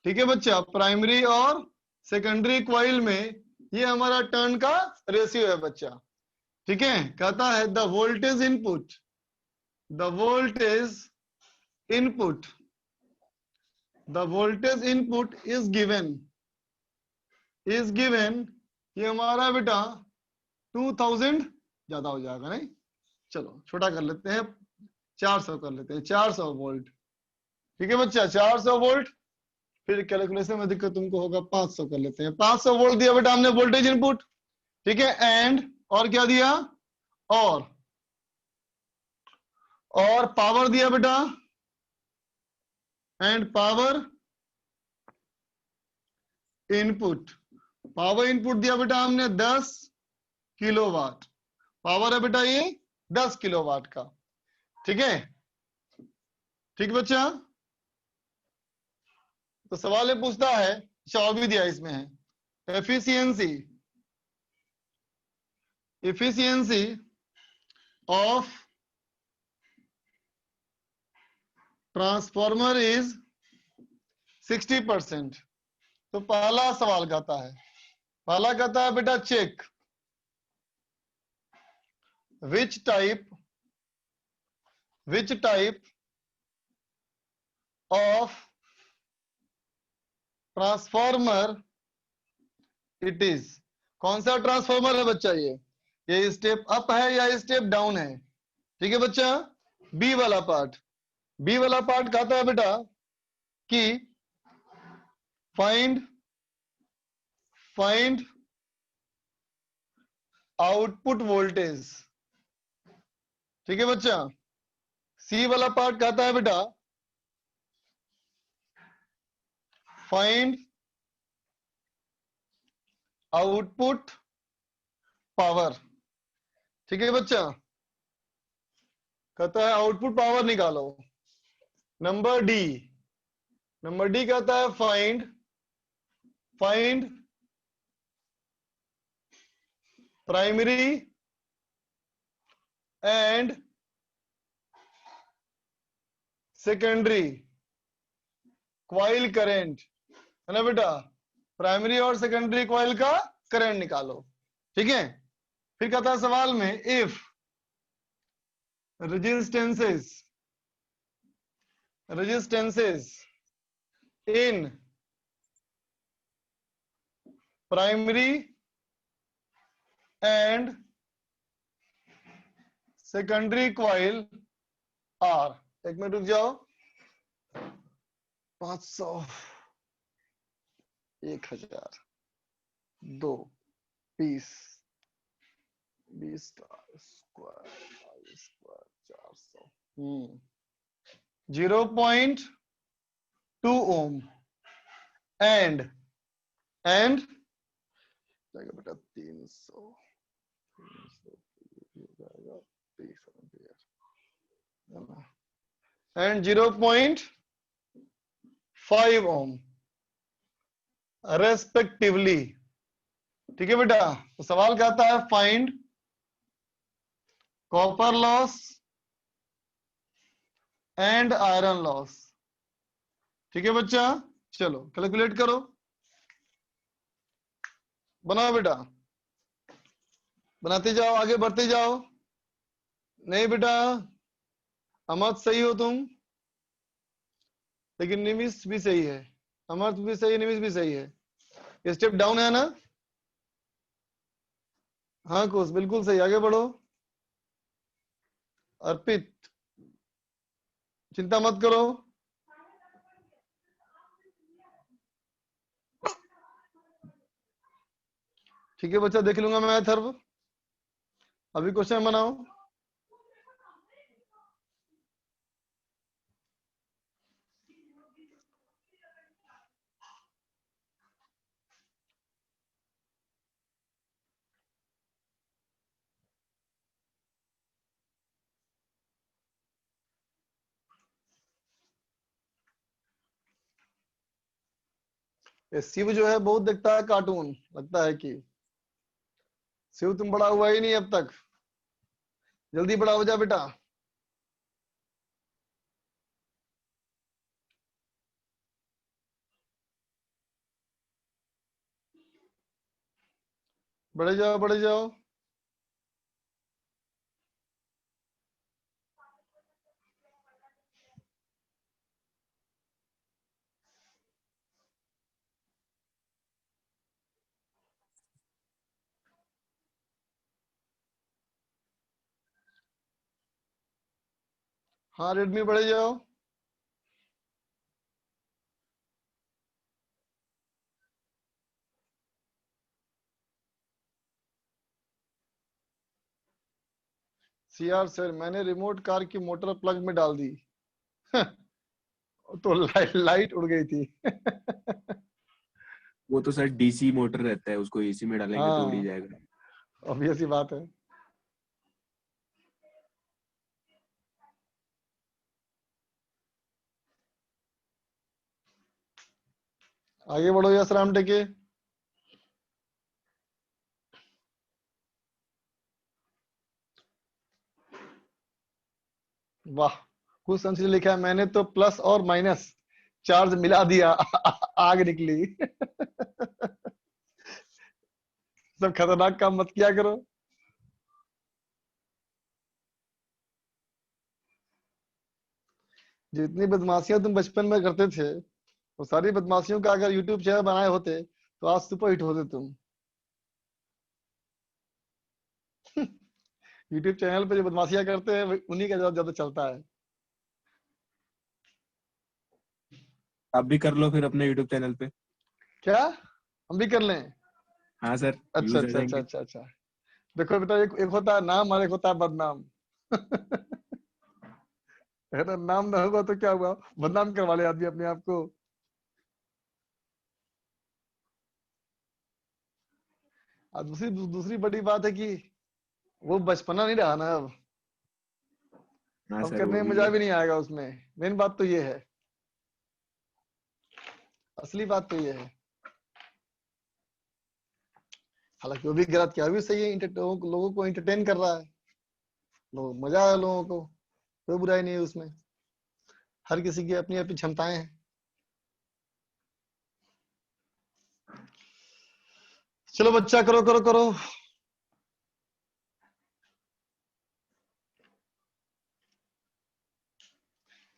ठीक है बच्चा, प्राइमरी और सेकेंडरी क्वाइल में ये हमारा टर्न का रेशियो है बच्चा। ठीक है, कहता है the voltage input is given, ये हमारा बेटा 2000, ज्यादा हो जाएगा नहीं, चलो छोटा कर लेते हैं, 400 कर लेते हैं, 400 वोल्ट। ठीक है बच्चा, 400 वोल्ट फिर कैलकुलेशन में दिक्कत तुमको होगा, 500 कर लेते हैं। 500 वोल्ट दिया बेटा हमने वोल्टेज इनपुट, ठीक है, एंड और क्या दिया, और पावर दिया बेटा, and power input, power input दिया बेटा हमने 10 किलोवाट, पावर है बेटा ये 10 किलोवाट का, ठीक है, ठीक बच्चा। तो सवाल ये पूछता है, अच्छा और भी दिया इसमें है, efficiency, efficiency of transformer is 60%। तो पहला सवाल कहता है, पहला कहता है बेटा check which type of transformer it is. कौन सा ट्रांसफॉर्मर है बच्चा, ये स्टेप अप है या स्टेप डाउन है, ठीक है बच्चा। बी वाला पार्ट, बी वाला पार्ट कहता है बेटा कि फाइंड आउटपुट वोल्टेज, ठीक है बच्चा। सी वाला पार्ट कहता है बेटा फाइंड आउटपुट पावर, ठीक है बच्चा, कहता है आउटपुट पावर निकालो। नंबर डी कहता है find primary and secondary coil current, है ना बेटा, प्राइमरी और सेकेंडरी कॉइल का करंट निकालो, ठीक है। फिर कहता है सवाल में if resistances in primary and secondary coil are, एक मिनट रुक जाओ, 500, 1000, 2, 20, 20 स्क्वायर, 400, 0.2 ओम एंड बेटा 300 एंड 0.5 ओम रेस्पेक्टिवली, ठीक है बेटा। तो सवाल कहता है find copper loss and iron loss, ठीक है बच्चा। चलो कैलकुलेट करो, बनाओ बेटा, बनाते जाओ, आगे बढ़ते जाओ। नहीं बेटा अमर्थ सही हो तुम, लेकिन निमिष भी सही है, अमर्थ भी सही है, निमिष भी सही है। स्टेप डाउन है ना, हाँ कुछ बिल्कुल सही, आगे बढ़ो। अर्पित चिंता मत करो, ठीक है बच्चा, देख लूंगा मैं थर्व। अभी क्वेश्चन बनाओ। ये शिव जो है बहुत देखता है कार्टून, लगता है कि शिव तुम बड़ा हुआ ही नहीं अब तक, जल्दी बड़ा हो जा बेटा। बढ़े जाओ बढ़े जाओ। हाँ रेडमी बढ़े जाओ। सीआर सर, मैंने रिमोट कार की मोटर प्लग में डाल दी तो लाइट उड़ गई थी वो तो सर डीसी मोटर रहता है, उसको एसी में डालेंगे तो उड़ ही हाँ, जाएगा। ऑब्वियस ही बात है। आगे बढ़ो यस राम टेके। वाह, कुछ संशय लिखा है, मैंने तो प्लस और माइनस चार्ज मिला दिया आग निकली सब खतरनाक काम मत किया करो। जितनी बदमाशियां तुम बचपन में करते थे, वो सारी बदमाशियों का अगर यूट्यूब चैनल बनाए होते तो आज सुपर हिट होते तुम यूट्यूब चैनल पे जो बदमाशियां करते हैं उन्हीं का ज्यादा चलता है। आप भी कर लो फिर अपने यूट्यूब चैनल पे। क्या हम भी कर लें? हाँ सर, अच्छा व्यूज आ अच्छा अच्छा जाएंगे। अच्छा अच्छा। देखो बेटा, एक होता है नाम और एक होता है बदनाम अगर नाम ना होगा तो क्या हुआ, बदनाम करवा ले आदमी अपने आप को। और दूसरी दूसरी बड़ी बात है कि वो बचपना नहीं रहा ना अब हाँ सर, करने वो में भी मजा है। भी नहीं आएगा उसमें। मेन बात तो ये है, असली बात तो ये है। हालांकि वो भी गलत क्या, वो भी सही है, लोगों को एंटरटेन कर रहा है, लोग मजा है लोगों को, कोई बुराई नहीं है उसमें। हर किसी की अपनी अपनी क्षमताएं हैं। चलो बच्चा, करो करो करो।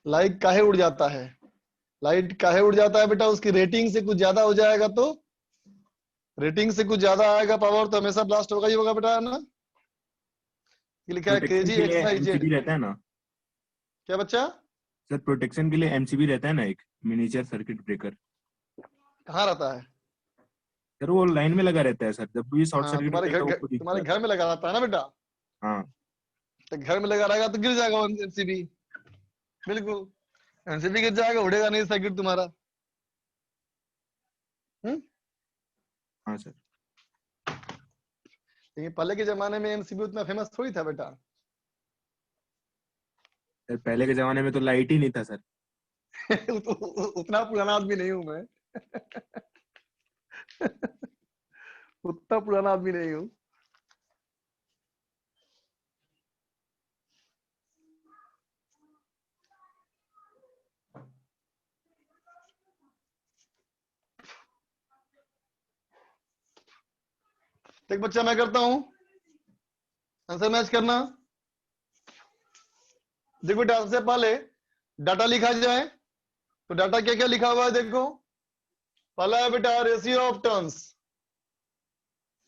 लाइट काहे उड़ जाता है? लाइट काहे उड़ जाता है बेटा? उसकी रेटिंग से कुछ ज्यादा हो जाएगा तो, रेटिंग से कुछ ज्यादा आएगा पावर तो हमेशा ब्लास्ट होगा ही होगा बेटा, है ना? ये लिखा है प्रोटेक्शन क्रेजी के लिए एक्स वाई जेड। एमसीबी रहता है ना क्या बच्चा? सर, प्रोटेक्शन के लिए एमसीबी रहता है ना, एक मिनिएचर सर्किट ब्रेकर। कहाँ रहता है? सर वो लाइन में लगा रहता है सर, जब भी शॉर्ट हाँ, सर्किट हो जाएगा वो खुद ही तुम्हारे खुल घर में लगा रहता है ना बेटा? जाता है। हाँ तो घर में लगा रहेगा तो गिर जाएगा एमसीबी, बिल्कुल। एमसीबी गिर जाएगा, उड़ेगा नहीं सर्किट तुम्हारा। हाँ सर। लेकिन पहले के जमाने में एमसीबी उतना फेमस थोड़ी था बेटा सर पहले के जमाने में तो लाइट ही नहीं था सर। उतना पुराना आदमी नहीं हूं मैं उतना पुराना आदमी नहीं हूं। एक बच्चा मैं करता हूं, आंसर मैच करना। देखो बेटा, सबसे पहले डाटा लिखा जाए तो डाटा क्या क्या लिखा हुआ है देखो। पहला है बेटा रेशियो ऑफ टर्न्स,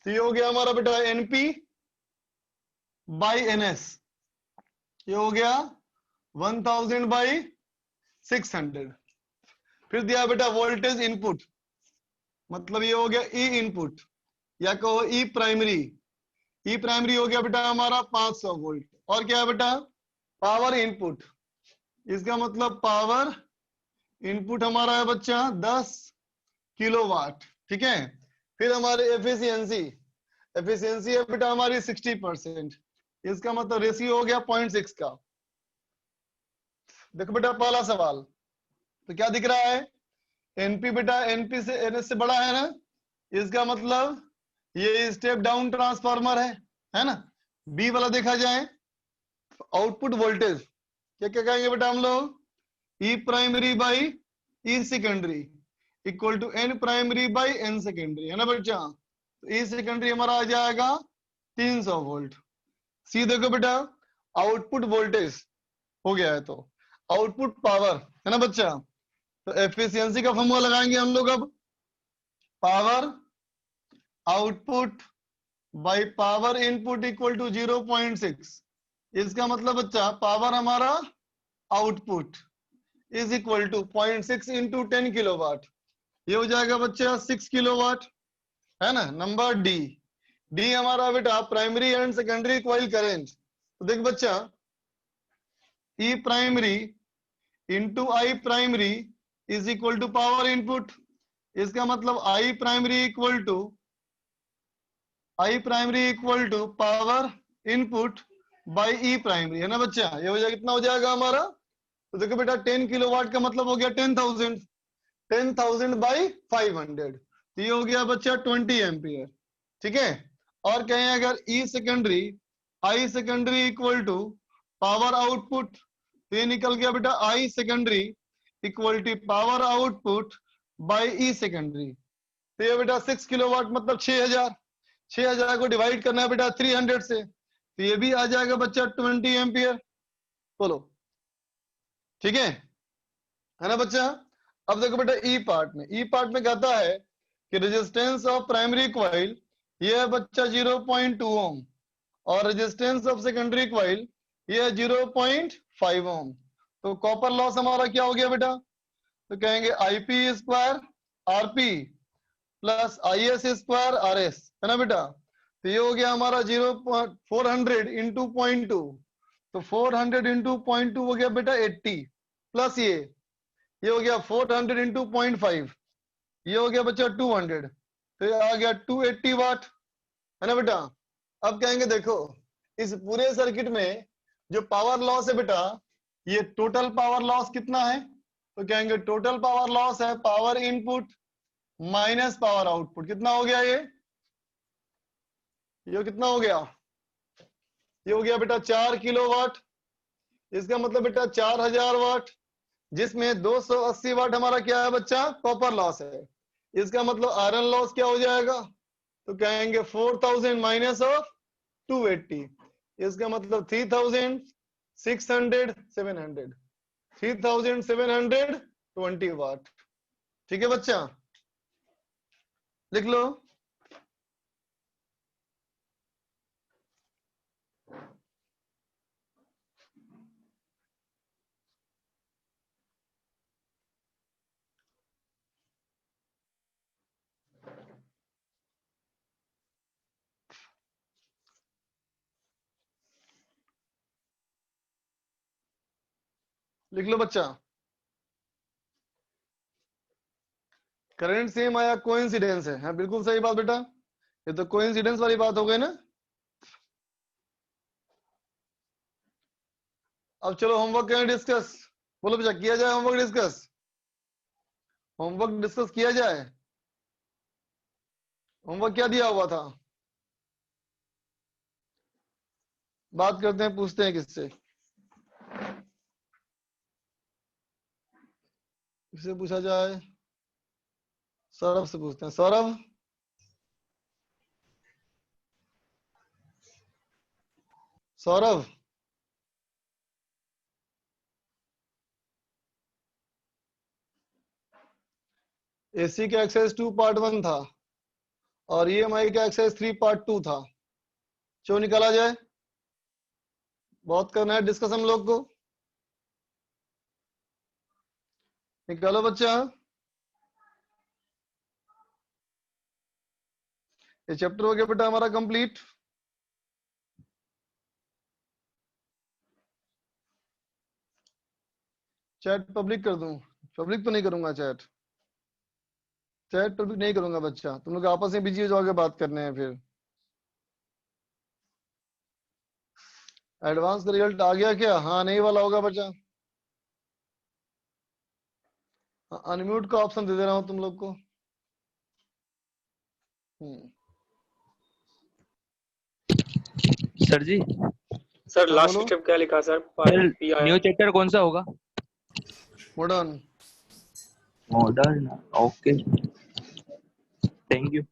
सी हो गया हमारा बेटा एनपी बाई एनएस, ये हो गया 1000 बाई 600। फिर दिया बेटा वोल्टेज इनपुट, मतलब ये हो गया ई इनपुट या कहो ई प्राइमरी। ई प्राइमरी हो गया बेटा हमारा 500 वोल्ट। और क्या है बेटा? पावर इनपुट, इसका मतलब पावर इनपुट हमारा है बच्चा 10 किलोवाट, ठीक है। फिर हमारे एफिशिएंसी, एफिशिएंसी है बेटा हमारी 60%, इसका मतलब रेशियो हो गया 0.6 का। देखो बेटा पहला सवाल तो क्या दिख रहा है? एनपी बेटा एनपी से एनएस से बड़ा है ना, इसका मतलब ये स्टेप डाउन ट्रांसफार्मर है ना। बी वाला देखा जाए आउटपुट वोल्टेज, क्या क्या कहेंगे बेटा हम लोग? E primary by E secondary equal to N primary by N secondary, है ना बच्चा। तो ई सेकेंडरी हमारा आ जाएगा 300 वोल्ट। सी देखो बेटा आउटपुट वोल्टेज हो गया है, तो आउटपुट पावर है ना बच्चा। तो एफिशिएंसी का फॉर्मूला लगाएंगे हम लोग अब, power output by power input equal to 0.6। इसका मतलब बच्चा पावर हमारा output is equal to 0.6 into 10 kilowatt, ये हो जाएगा बच्चा 6 किलोवाट, है ना। नंबर डी, डी हमारा बेटा primary and secondary coil current, तो देख बच्चा, E primary into I primary is equal to power input. इसका मतलब I primary equal to power input by E primary, है ना बच्चा। ये हो जाएगा, कितना हो जाएगा हमारा? तो देखो बेटा 10 किलोवाट का मतलब हो गया 10,000 बाई 500, तो ये हो गया बच्चा 20 एम्पियर। ठीक है। और कहें अगर E secondary I secondary equal to power output, तो ये निकल गया बेटा I secondary equal to power output by E secondary. तो ये बेटा 6 किलोवाट मतलब 6,000 को डिवाइड करना है बेटा 300 से, तो ये भी आ जाएगा बच्चा 20 एम्पियर। बोलो ठीक है ना बच्चा। अब देखो बेटा ई पार्ट में कहता है कि रेजिस्टेंस ऑफ प्राइमरी कॉइल ये है बच्चा 0.2 ओम और रेजिस्टेंस ऑफ सेकेंडरी कॉइल ये है 0.5 ओम। तो कॉपर लॉस हमारा क्या हो गया बेटा? तो कहेंगे IP square RP plus IS square RS, है ना बेटा। तो ये हो गया हमारा 400 इंटू 0.2, तो 400 इंटू 0.2 हो गया बेटा 80 प्लस ये हो गया 400 इंटू 0.5, ये हो गया बच्चा 200, तो ये आ गया 280 वाट, है ना बेटा। अब कहेंगे देखो इस पूरे सर्किट में जो पावर लॉस है बेटा, ये टोटल पावर लॉस कितना है? तो कहेंगे टोटल पावर लॉस है power input minus power output. कितना हो गया ये कितना हो गया? ये हो गया बेटा 4 किलोवाट। इसका मतलब बेटा 4000 वाट, जिसमें 280 वाट हमारा क्या है बच्चा? कॉपर लॉस है। इसका मतलब आयरन लॉस क्या हो जाएगा? तो कहेंगे 4000 माइनस ऑफ 280, इसका मतलब 3720 वाट। ठीक है बच्चा, लिख लो। लिख लो बच्चा। करंट सेम आया, कोइंसिडेंस है। हाँ बिल्कुल सही बात बेटा, ये तो कोइंसिडेंस वाली बात हो गई ना। अब चलो होमवर्क करें डिस्कस। बोलो बच्चा, किया जाए होमवर्क डिस्कस किया जाए। होमवर्क क्या दिया हुआ था? बात करते हैं, पूछते हैं किससे पूछा जाए। सौरभ से पूछते हैं। सौरभ, एसी का एक्सरसाइज 2 पार्ट 1 था और ईएमआई का एक्सरसाइज 3 पार्ट 2 था। क्यों निकाला जाए? बहुत करना है डिस्कस हम लोग को। निकालो बच्चा। ये चैप्टर हो गया बेटा हमारा कंप्लीट। चैट पब्लिक कर दूं? पब्लिक तो नहीं करूंगा, चैट पब्लिक नहीं करूंगा बच्चा, तुम लोग आपस में बिजी हो जाओगे, बात करने हैं फिर। एडवांस का रिजल्ट आ गया क्या? हाँ नहीं वाला होगा बच्चा। अनम्यूट का ऑप्शन दे दे रहा हूं तुम लोग को। सर जी, सर हाँ, लास्ट बोलो। स्टेप क्या लिखा सर? न्यू चैप्टर कौन सा होगा? Modern. Modern, okay, thank you.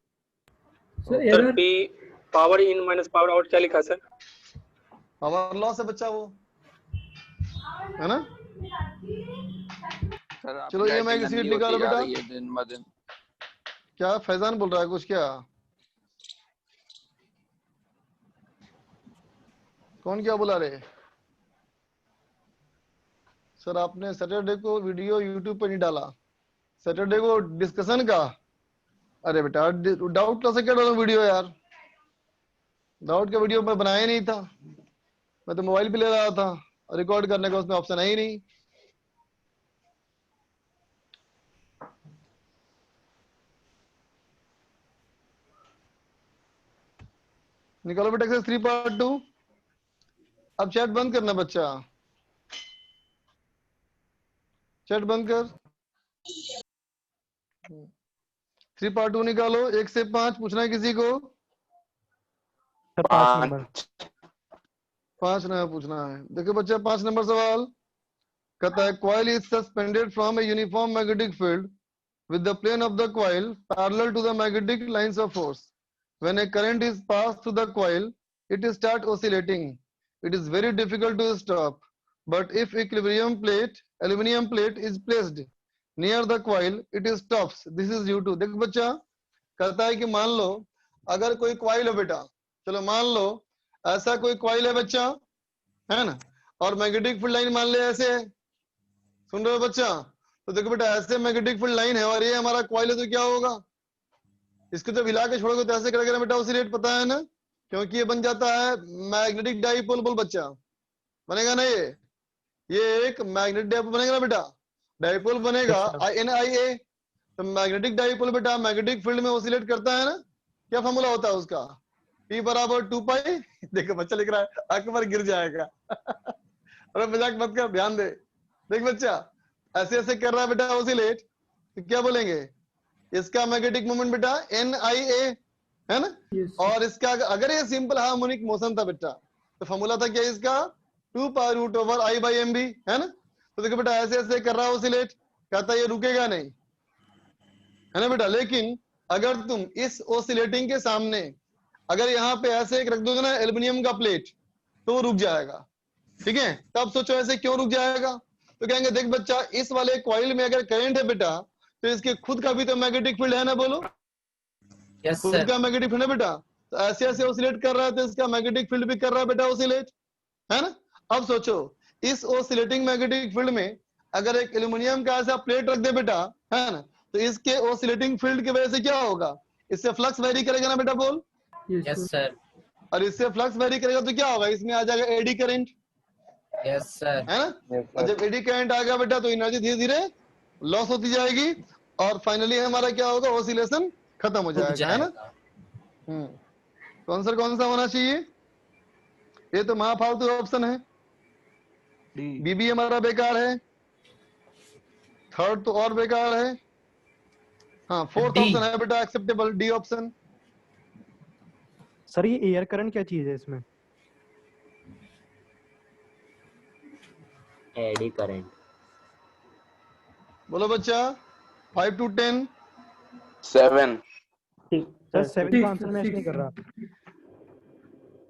Sir P power in minus power out क्या लिखा सर? पावर लॉस है बच्चा वो, है ना। चलो ये मैं की सीट निकालो बेटा। दिन ब दिन। क्या फैजान बोल रहा है कुछ? क्या कौन क्या बुला रहे? सर आपने सैटरडे को वीडियो यूट्यूब पर नहीं डाला, सैटरडे को डिस्कशन का। अरे बेटा डाउट का से क्या डालो वीडियो यार, डाउट का वीडियो मैं बनाया नहीं था। मैं तो मोबाइल पे ले रहा था, रिकॉर्ड करने का उसमें ऑप्शन है ही नहीं। निकालो बेटा एक्सरसाइज 3.2। अब चैट बंद करना बच्चा, चैट बंद कर। 3.2 निकालो, 1 से 5 पूछना है किसी को। Sir 5 number. 5 नंबर पूछना है। देखो बच्चा 5 नंबर सवाल कहता है coil is suspended from a uniform magnetic field with the plane of the coil parallel to the magnetic lines of force. When a current is passed through the coil, it start oscillating. It is very difficult to stop. But if aluminum plate is placed near the coil, it stops. This is due to, देखो बच्चा कहता है कि मान लो अगर कोई coil है बेटा, चलो मान लो ऐसा कोई कॉइल है बच्चा, है ना, और मैग्नेटिक फील्ड लाइन मान ले ऐसे है, सुन रहे हो बच्चा? तो देखो बेटा ऐसे मैग्नेटिक फील्ड लाइन है और ये हमारा कॉइल है, तो क्या होगा? इसको जब हिला के छोड़ोगे तो ऐसे करेगा ना बेटा, ऑसिलेट, पता है ना, क्योंकि ये बन जाता है मैग्नेटिक डाइपोल। बोल बच्चा, बनेगा ना ये एक मैग्नेटिक डाइपोल बनेगा ना बेटा, डाइपोल बनेगा NIA। तो मैग्नेटिक डाइपोल बेटा मैग्नेटिक फील्ड में ऑसिलेट करता है ना, क्या फॉर्मूला होता है उसका? P बराबर 2 पाई। देखो बच्चा लिख रहा है, अकबर गिर जाएगा। अरे मजाक मत कर, ध्यान दे। देख बच्चा ऐसे ऐसे कर रहा है बेटा ऑसिलेट, तो क्या बोलेंगे? इसका मैग्नेटिक मोमेंट बेटा NIA है ना, और इसका अगर ये सिंपल हार्मोनिक मोशन था बेटा, तो फॉर्मूला था क्या इसका? 2 पाई रूट ओवर I/MB, है ना। तो देखो बेटा ऐसे ऐसे कर रहा है ऑसिलेट, कहता है ये रुकेगा नहीं, है ना बेटा। लेकिन अगर तुम इस ऑसिलेटिंग के सामने अगर यहाँ पे ऐसे एक रख दोगे ना एल्युमिनियम का प्लेट, तो वो रुक जाएगा, ठीक है। तब सोचो ऐसे क्यों रुक जाएगा? तो कहेंगे देख बच्चा इस वाले कॉइल में अगर करंट है बेटा, तो इसके खुद का भी तो मैग्नेटिक फील्ड है ना, बोलो। यस खुद सर। का मैग्नेटिक फील्ड है बेटा, तो ऐसे ऐसे ऑसिलेट कर रहा है, तो इसका मैग्नेटिक फील्ड भी कर रहा है बेटा ऑसिलेट, है ना। अब सोचो इस ऑसिलेटिंग मैग्नेटिक फील्ड में अगर एक एल्युमिनियम का ऐसा प्लेट रख दे बेटा, है ना, तो इसके ऑसिलेटिंग फील्ड की वजह से क्या होगा? इससे फ्लक्स वेरी करेगा ना बेटा, बोल। Yes sir. और इससे फ्लक्स वेरी करेगा तो क्या होगा? इसमें आ जाएगा एडी करंट, यस सर। है ना। और जब एडी करंट आ गया बेटा, तो एनर्जी धीरे धीरे लॉस होती जाएगी और फाइनली हमारा क्या होगा? ऑसिलेशन खत्म हो जाएगा, है ना। तो आंसर कौन सा होना चाहिए? ये तो महाफालतू ऑप्शन है, बीबी हमारा बेकार है, थर्ड तो और बेकार है। हाँ, फोर्थ ऑप्शन है बेटा एक्सेप्टेबल, डी ऑप्शन। सर ये एयर करंट क्या चीज है इसमें? Eddy current. बोलो बच्चा 5 to 10। 7। सर 7 का आंसर मैच नहीं कर रहा।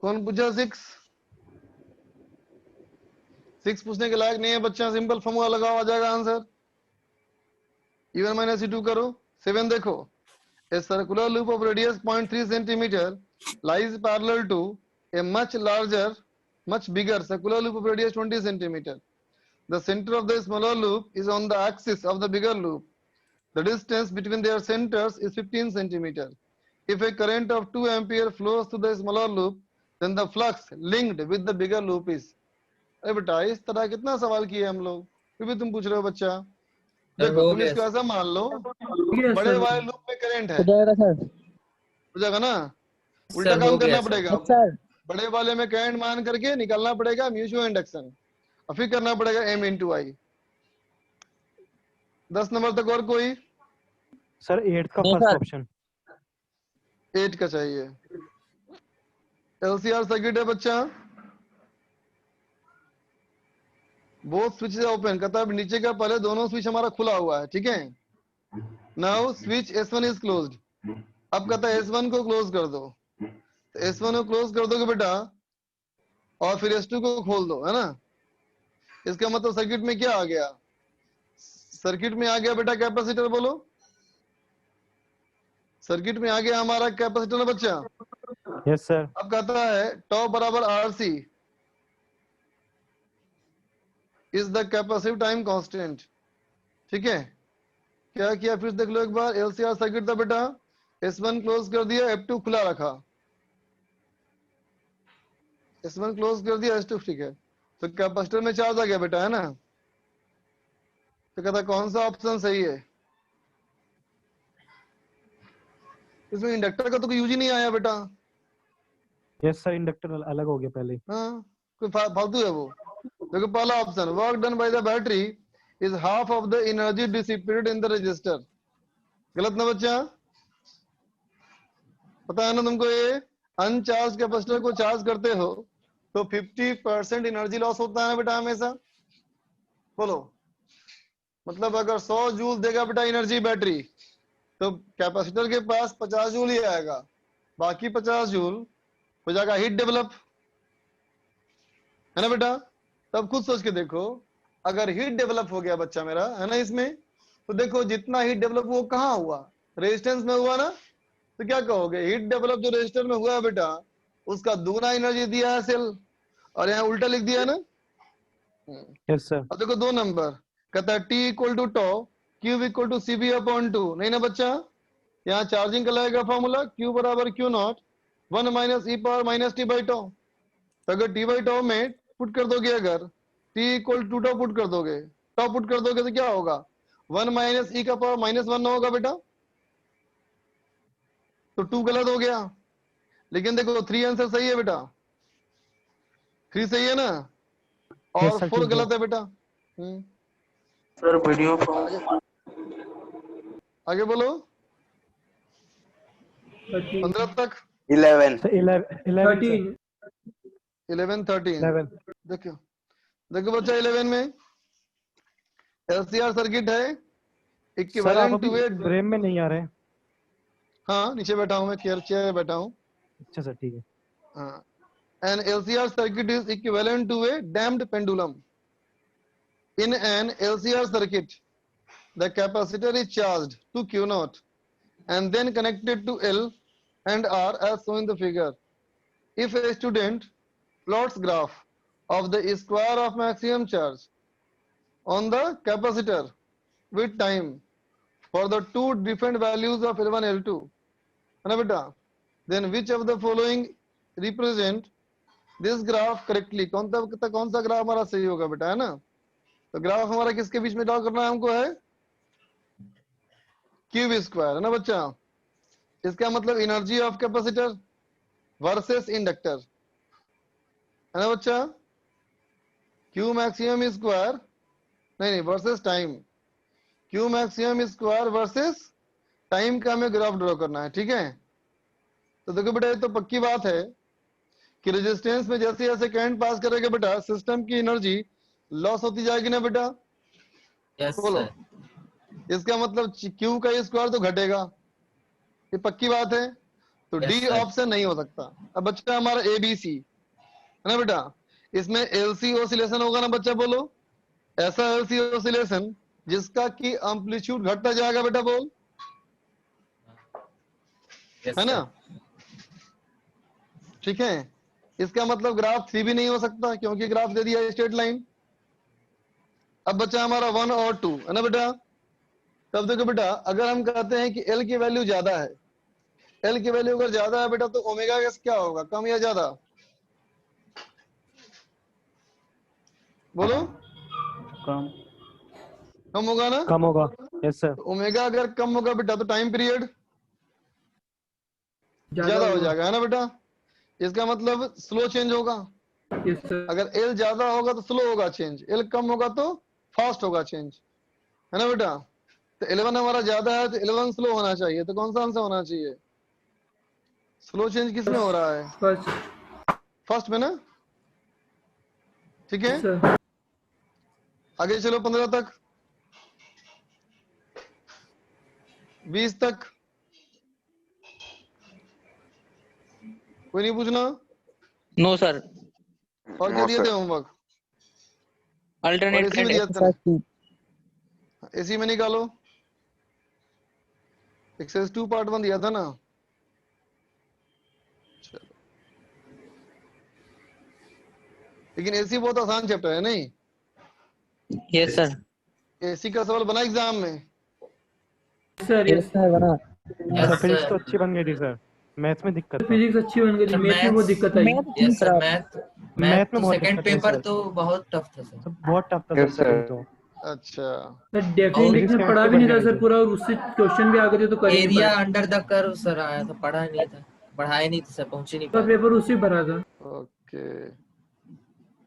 कौन पूछा 6 पूछने के लायक नहीं है बच्चा, सिंपल फॉर्मूला लगाओ, आ जाएगा आंसर। इवन माइनस टू करो। 7 देखो, a circular loop of radius 0.3 centimeter lies parallel to a much bigger circular loop of radius 20 centimeter. The center of the smaller loop is on the axis of the bigger loop. The distance between their centers is 15 centimeter. If a current of 2 ampere flows through the smaller loop, then the flux linked with the bigger loop is। अरे बेटा इस तरह कितना सवाल किए हम लोग, फिर भी तुम पूछ रहे हो बच्चा। देखो तुम इसको ऐसा मान लो, बड़े वाले लूप में करंट है, हो जाएगा ना, उल्टा काम करना पड़ेगा। बड़े वाले में करंट मान करके निकालना पड़ेगा म्यूचुअल इंडक्शन, और फिर करना पड़ेगा M into I। 10 नंबर तक और कोई? सर 8 का फर्स्ट ऑप्शन। 8 का चाहिए। LCR सर्किट है बच्चा, बोथ स्विच ओपन, कहता है नीचे का पहले दोनों स्विच हमारा खुला हुआ है, ठीक है। Now switch S1 is closed. अब कहता है S1 को क्लोज कर दो, तो S1 को क्लोज कर दोगे बेटा, और फिर S2 को खोल दो, है ना। इसका मतलब सर्किट में क्या आ गया? सर्किट में आ गया बेटा कैपेसिटर, बोलो। सर्किट में आ गया हमारा कैपेसिटर ना बच्चा। Yes sir. अब कहता है टॉप बराबर RC is the capacitive time constant, ठीक है। क्या किया फिर देख लो एक बार, LCR सर्किट था बेटा, S1 क्लोज कर दिया, F2 खुला रखा, S1 क्लोज कर दिया, S2 ठीक है। तो कैपेसिटर में चार्ज आ गया बेटा, है ना। तो कहता कौन सा ऑप्शन सही है। इसमें इंडक्टर का तो कोई यूज ही नहीं आया बेटा। यस सर, इंडक्टर अलग हो गया पहले ही। हाँ, कोई फालतू है वो। देखो पहला option, work done by the battery is half of the energy dissipated in the register. गलत ना बच्चा, पता है ना तुमको। ये अनचार्ज कैपेसिटर को चार्ज करते हो तो 50% एनर्जी लॉस होता है ना बेटा हमेशा। बोलो, मतलब अगर 100 जूल देगा बेटा एनर्जी बैटरी, तो कैपेसिटर के पास 50 जूल ही आएगा, बाकी 50 जूल हो जाएगा हीट डेवलप, है ना बेटा। तब खुद सोच के देखो, अगर हीट डेवलप हो गया बच्चा मेरा, है ना इसमें, तो देखो जितना हीट डेवलप वो कहाँ हुआ, रेजिस्टेंस में हुआ ना। तो क्या कहोगे, हीट डेवलप जो रेजिस्टर में हुआ है बेटा, उसका दुगना एनर्जी दिया है सेल, और यहाँ उल्टा लिख दिया है ना। Yes sir. अब देखो 2 नंबर, कहता है T equal to tau Q equal to CB upon 2, नहीं ना बच्चा। यहाँ चार्जिंग का लगेगा फॉर्मूला, Q बराबर Q naught 1 minus E power minus T by tau. तो अगर टी बाई टॉ में पुट कर दोगे, अगर T equal to tau put कर दोगे, टॉ पुट कर दोगे तो क्या होगा, 1 माइनस ई का पावर -1 ना होगा बेटा। तो 2 गलत हो गया, लेकिन देखो 3 आंसर सही है बेटा, 3 सही है ना, और Yes, sir, 4 ठीक है। गलत है बेटा। सर वीडियो आगे बोलो, 15 तक, 11 सर 11 11 13। 11 देखो देखो बच्चा, 11 में LCR सर्किट है, सर आप इक्विवेलेंट अभी टू ए, फ्रेम में नहीं आ रहे हैं। हाँ नीचे बैठा हूं मैं, चेयर में बैठा हूं। अच्छा सर ठीक है। हाँ, an LCR circuit is equivalent to a damped pendulum. In an LCR circuit, the capacitor is charged to Q naught and then connected to L and R as shown in the figure. If a student plots graph of the square of maximum charge on the capacitor with time for the two different values of L1 L2, है ना बेटा, then which of the following represent this graph correctly. कौन सा graph हमारा सही होगा बेटा, है ना। तो ग्राफ हमारा किसके बीच में ड्रॉ करना है हमको, है क्यूब स्क्वायर, है ना बच्चा। इसका मतलब energy of capacitor versus inductor, है ना बच्चा। क्यू मैक्सिमम स्क्वायर, नहीं versus time, Q maximum square versus time का हमें ग्राफ ड्रॉ करना है, ठीक है। तो देखो बेटा, ये तो पक्की बात है कि रेजिस्टेंस में जैसे जैसे करंट पास करेगा बेटा, सिस्टम की एनर्जी लॉस होती जाएगी ना बेटा। यस बोलो, सर। इसका मतलब Q का स्क्वायर तो घटेगा, ये पक्की बात है। तो Yes, डी sir. ऑप्शन नहीं हो सकता। अब बच्चा हमारा ABC, है ना बेटा, इसमें LC ऑसिलेशन होगा ना बच्चा। बोलो, ऐसा LC ऑसिलेशन जिसका की एम्पलीट्यूड घटता जाएगा बेटा, बोल, Yes, है ना। sir. ठीक है, इसका मतलब ग्राफ 3 भी नहीं हो सकता, क्योंकि ग्राफ दे दिया स्ट्रेट लाइन। अब बच्चा हमारा 1 और 2, है ना बेटा। तब देखो बेटा, अगर हम कहते हैं कि L की वैल्यू ज्यादा है, L की वैल्यू अगर ज्यादा है बेटा, तो ओमेगा का क्या होगा, कम या ज्यादा, बोलो। कम होगा ना। कम होगा। Yes sir. तो ओमेगा अगर कम होगा बेटा, तो टाइम पीरियड ज्यादा हो जाएगा, है ना बेटा। इसका मतलब स्लो चेंज होगा। अगर L ज्यादा होगा तो स्लो होगा चेंज, L कम होगा तो फास्ट होगा चेंज, है ना बेटा। तो 11 हमारा ज्यादा है, तो 11 स्लो होना चाहिए। तो कौन सा आंसर होना चाहिए, स्लो चेंज किस में हो रहा है, फर्स्ट में ना। ठीक है, आगे चलो 15 तक, 20 तक। कोई नहीं पूछना। No sir. और क्या दिए थे होमवर्क, अल्टरनेट और इसी में दिया था, इसी में निकालो। एक्सरसाइज 2 पार्ट 1 दिया था ना। चलो, लेकिन एसी बहुत आसान चैप्टर है, नहीं। Yes sir. एसी का सवाल बना एग्जाम में, यस सर बना। Yes, physics sir. तो अच्छी बन गई थी सर। मैथ्स में दिक्कत था। फिजिक्स अच्छी बन गई थी, सर मैथ में बहुत दिक्कत आई। यस सर, मैथ मैथ में तो बहुत सेकंड दिक्कत है पेपर सर। तो बहुत टफ था सर। बहुत टफ था Yes, सर sir. ये तो। अच्छा सर डेफिनेटली फिजिक्स ने पढ़ा केमिस्ट्री भी नहीं बढ़िया था सर रही पूरा, और उससे क्वेश्चन भी आ गए थे तो कर ही नहीं एरिया पाए। अंडर द कर्व सर आया था, पढ़ा ही नहीं था, पढ़ाई नहीं थी सर, पहुंच ही नहीं तो पाया। पेपर उसी भरा था। ओके,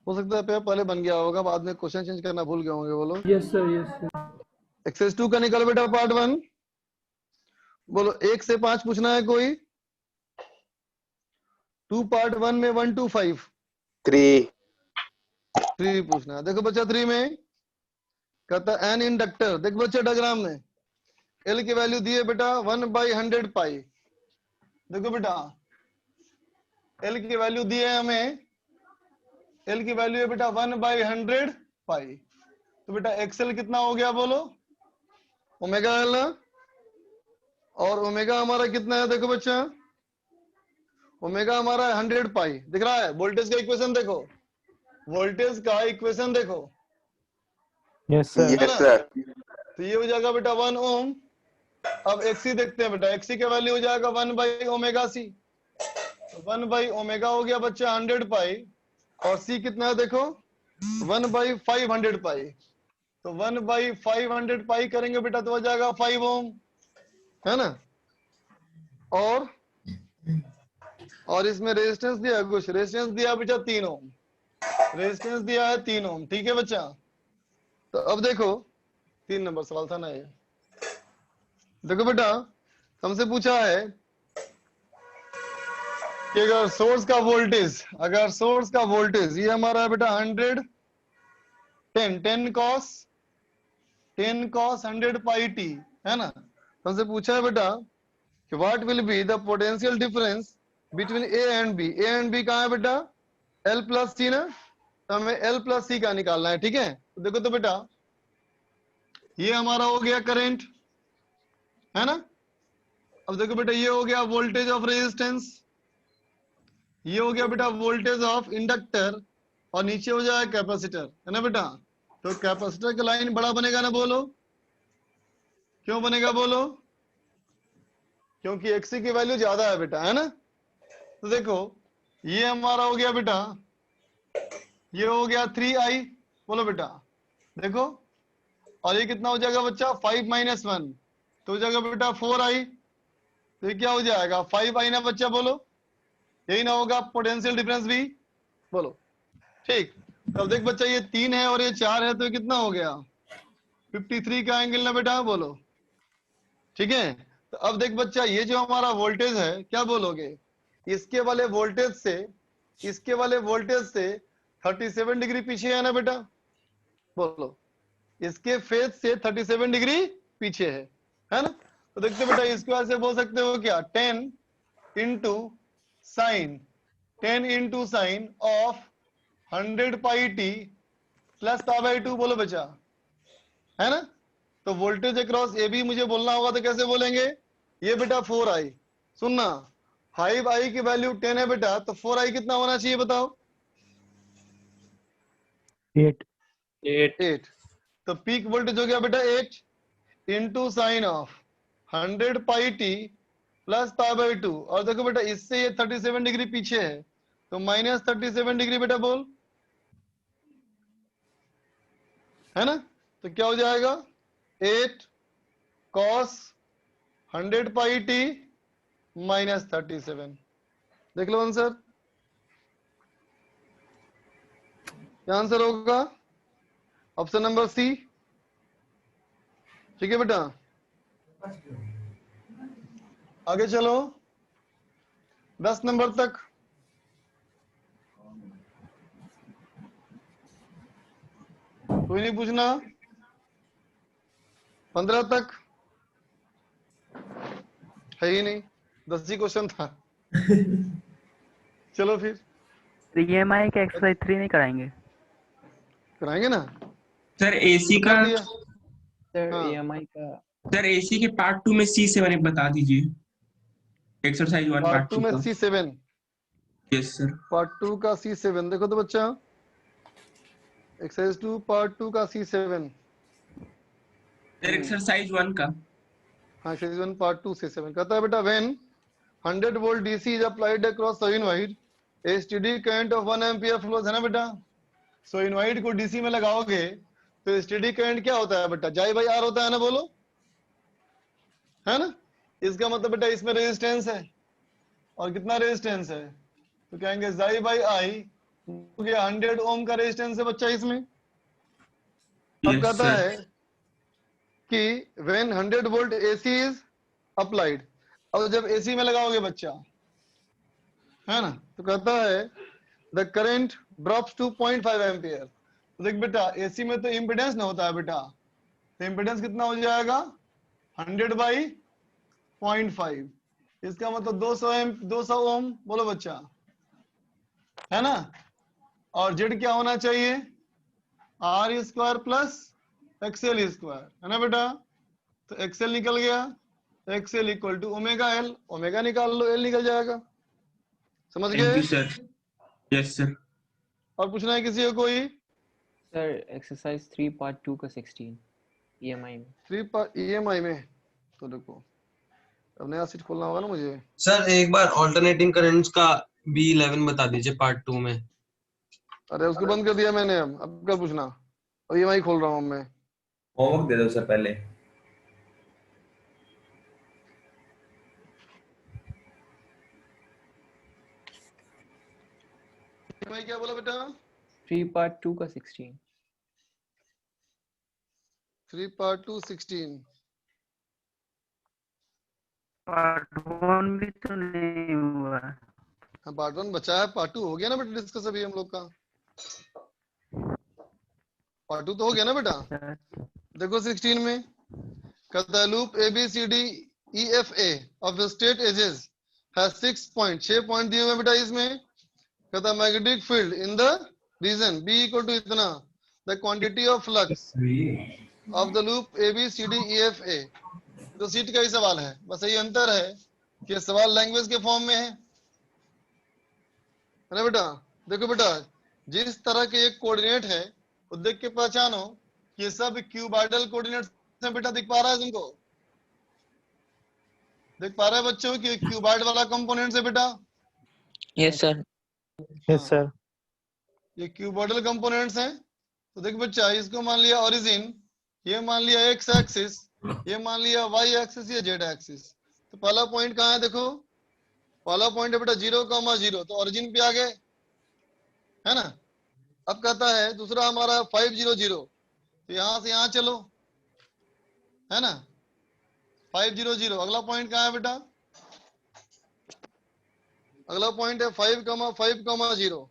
हो सकता है पेपर पहले बन गया होगा, बाद में क्वेश्चन चेंज करना भूल गए होंगे वो लोग। Yes sir, yes sir. Exercise 2 का निकालो बेटा पार्ट 1। बोलो 1 से 5 पूछना है कोई। 2 पार्ट 1 में 1 to 5 3 पूछना है। देखो बच्चा 3 में कहता है एन इंडक्टर। देखो बच्चा डायग्राम में एल की वैल्यू दी है बेटा 1/100 पाई। देखो बेटा एल की वैल्यू दी है हमें, एल की वैल्यू है बेटा 1/100 पाई। तो बेटा एक्सएल कितना हो गया बोलो, ओमेगा एल ना, और ओमेगा हमारा कितना है देखो बच्चा, ओमेगा हमारा 100 पाई। दिख रहा है? वोल्टेज का इक्वेशन देखो, वोल्टेज का इक्वेशन देखो। Yes sir. है ना? तो ये हो जाएगा बेटा 1 ओम। अब एक्सी देखते हैं बेटा, एक्सी का वैल्यू हो जाएगा 1/ओमेगा सी। 1/ओमेगा हो गया बच्चा 100 पाई, और सी कितना है देखो 1/500 पाई। तो 1/500 पाई करेंगे बेटा तो हो जाएगा 5 ओम, है ना। और इसमें रेजिस्टेंस दिया कुछ, रेजिस्टेंस दिया बेटा 3 ओम, रेजिस्टेंस दिया है 3 ओम। ठीक है बच्चा। तो अब देखो 3 नंबर सवाल था ना ये। देखो बेटा हमसे पूछा है कि अगर सोर्स का वोल्टेज, अगर सोर्स का वोल्टेज ये हमारा है बेटा 100 10 cos 100 पाई टी, है ना। हमसे पूछा है बेटा कि what will be the potential difference between A and B. A and B कहाँ है बेटा, एल प्लस सी ना, तो हमें एल प्लस सी का निकालना है। ठीक है, तो देखो तो बेटा ये हमारा हो गया करंट, है ना। अब देखो बेटा ये हो गया वोल्टेज ऑफ रेजिस्टेंस, ये हो गया बेटा वोल्टेज ऑफ इंडक्टर, और नीचे हो जाएगा कैपेसिटर, है ना बेटा। तो कैपेसिटर का लाइन बड़ा बनेगा ना, बोलो क्यों बनेगा बोलो, क्योंकि एक्सी की वैल्यू ज्यादा है बेटा, है ना। तो देखो ये हमारा हो गया बेटा, ये हो गया 3i, बोलो बेटा देखो, और ये कितना हो जाएगा बच्चा 5 - 1, तो हो जाएगा बेटा 4i। तो ये क्या हो जाएगा 5i ना बच्चा, बोलो यही ना होगा पोटेंशियल डिफरेंस भी, बोलो ठीक। तब देख बच्चा ये 3 है और ये 4 है, तो ये कितना हो गया 53 का एंगल ना बेटा, बोलो ठीक है। तो अब देख बच्चा ये जो हमारा वोल्टेज है, क्या बोलोगे, इसके वाले वोल्टेज से, इसके वाले वोल्टेज से 37 डिग्री पीछे है ना बेटा, बोलो इसके फेज से 37 डिग्री पीछे है ना। तो देखते बेटा इसको ऐसे बोल सकते हो क्या, 10 into sine of 100 pi t plus π/2, बोलो बच्चा, है ना। तो वोल्टेज अक्रॉस ए बी मुझे बोलना होगा, तो कैसे बोलेंगे, ये बेटा 4i, सुनना 5i की वैल्यू 10 है बेटा, तो 4i कितना होना चाहिए बताओ, 8। तो पीक वोल्टेज हो गया बेटा 8 into sine of 100 pi t plus π/2, और देखो बेटा इससे ये 37 डिग्री पीछे है, तो -37 डिग्री बेटा बोल, है ना। तो क्या हो जाएगा 8 cos 100 पाई टी -37। देख लो आंसर, क्या आंसर होगा, ऑप्शन नंबर सी। ठीक है बेटा, आगे चलो 10 नंबर तक। कोई नहीं पूछना, 15 तक है ही नहीं, 10 ही क्वेश्चन था। चलो फिर ईएमआई का एक्सरसाइज 3 नहीं कराएंगे? कराएंगे ना सर एसी का, कर दिया। सर हाँ। ईएमआई का सर एसी के पार्ट 2 में C7 एक बता दीजिए, एक्सरसाइज 1 पार्ट पार्ट 2 2 में का। C7, yes sir. पार्ट 2 का C7 देखो तो बच्चा, एक्सरसाइज 2 पार्ट 2 का C7। सर एक्सरसाइज 1 का। हाँ एक्सरसाइज 1 पार्ट 2 C7 कहता है बेटा when 100 volt DC is applied across solenoid. A steady current of 1 ampere flows, है ना बेटा? सोइनोइड को डीसी में लगाओगे तो स्टेडी करंट क्या होता है बेटा? जाई बाई आर होता है ना, बोलो, है ना? इसका मतलब बेटा इसमें रेजिस्टेंस है, और कितना रेजिस्टेंस है? तो कहेंगे जाई बाई आई, 100 ओम का रेजिस्टेंस है बच्चा इसमें। अब Yes, कहता sir. है कि when 100 volt AC is applied, अब जब एसी में लगाओगे बच्चा, है ना, तो कहता है the current drops to 0.5 ampere. तो देख बेटा एसी में तो इम्पीडेंस ना होता है बेटा, तो इम्पीडेंस कितना हो जाएगा? 100 बाई 0.5, इसका मतलब 200 ओम, बोलो बच्चा, है ना? और जेड क्या होना चाहिए? R square plus XL square, है ना बेटा? तो एक्सएल निकल गया, XL equal to omega L, omega निकाल लो, एल निकल जाएगा। समझ Thank गए? you, sir. Yes, sir. और पूछना है किसी को कोई? सर एक्सरसाइज 3 पार्ट 2 का 16 EMI में। 3 पर EMI में, तो देखो अब नया सीट खोलना होगा ना मुझे। सर एक बार ऑल्टरनेटिंग करंट्स का B11 बता दीजिए पार्ट 2 में। अरे उसको बंद कर दिया मैंने, अब क्या पूछना? अब EMI खोल रहा हूँ मैं। होमवर्क दे दो सर पहले। EMI क्या बोला बेटा? 3 पार्ट 2 का 16। 3 पार्ट 2 16। पार्ट 1 भी तो नहीं हुआ। हाँ पार्ट 1 बचा है, पार्ट 2 हो गया ना बेटा डिस्कस अभी हम लोग का। पार्ट 2 तो हो गया ना बेटा? देखो 16 में कहता है loop ABCDEFA of the state edges has 6 point, 6 point दिए हुए बेटा इसमें। कहता है magnetic field in the region B equal to इतना, the quantity of flux of the loop ABCDEFA। तो सीट का ही सवाल है, बस यही अंतर है कि सवाल लैंग्वेज के फॉर्म में है ना बेटा? देखो बेटा जिस तरह के एक कोऑर्डिनेट है वो देख के पहचानो कि ये सब क्यूबाइडल कोऑर्डिनेट है बेटा। दिख पा रहा है तुमको? देख पा रहे हैं बच्चों कि क्यूबाइड वाला कंपोनेंट है बेटा? Yes sir. Yes sir. ये क्यूबॉइडल कंपोनेंट्स हैं। तो देख बच्चा इसको मान लिया ओरिजिन, ये मान लिया एक्स एक्सिस, ये मान लिया वाई एक्सिस, ये जेड एक्सिस। तो पहला पॉइंट कहाँ है? देखो पहला पॉइंट है बेटा 0,0, तो ओरिजिन पे आ गए, है ना? अब कहता है दूसरा हमारा 500, तो यहां से यहां चलो, है ना? 500। अगला पॉइंट कहाँ है बेटा? अगला पॉइंट है 5,5,0।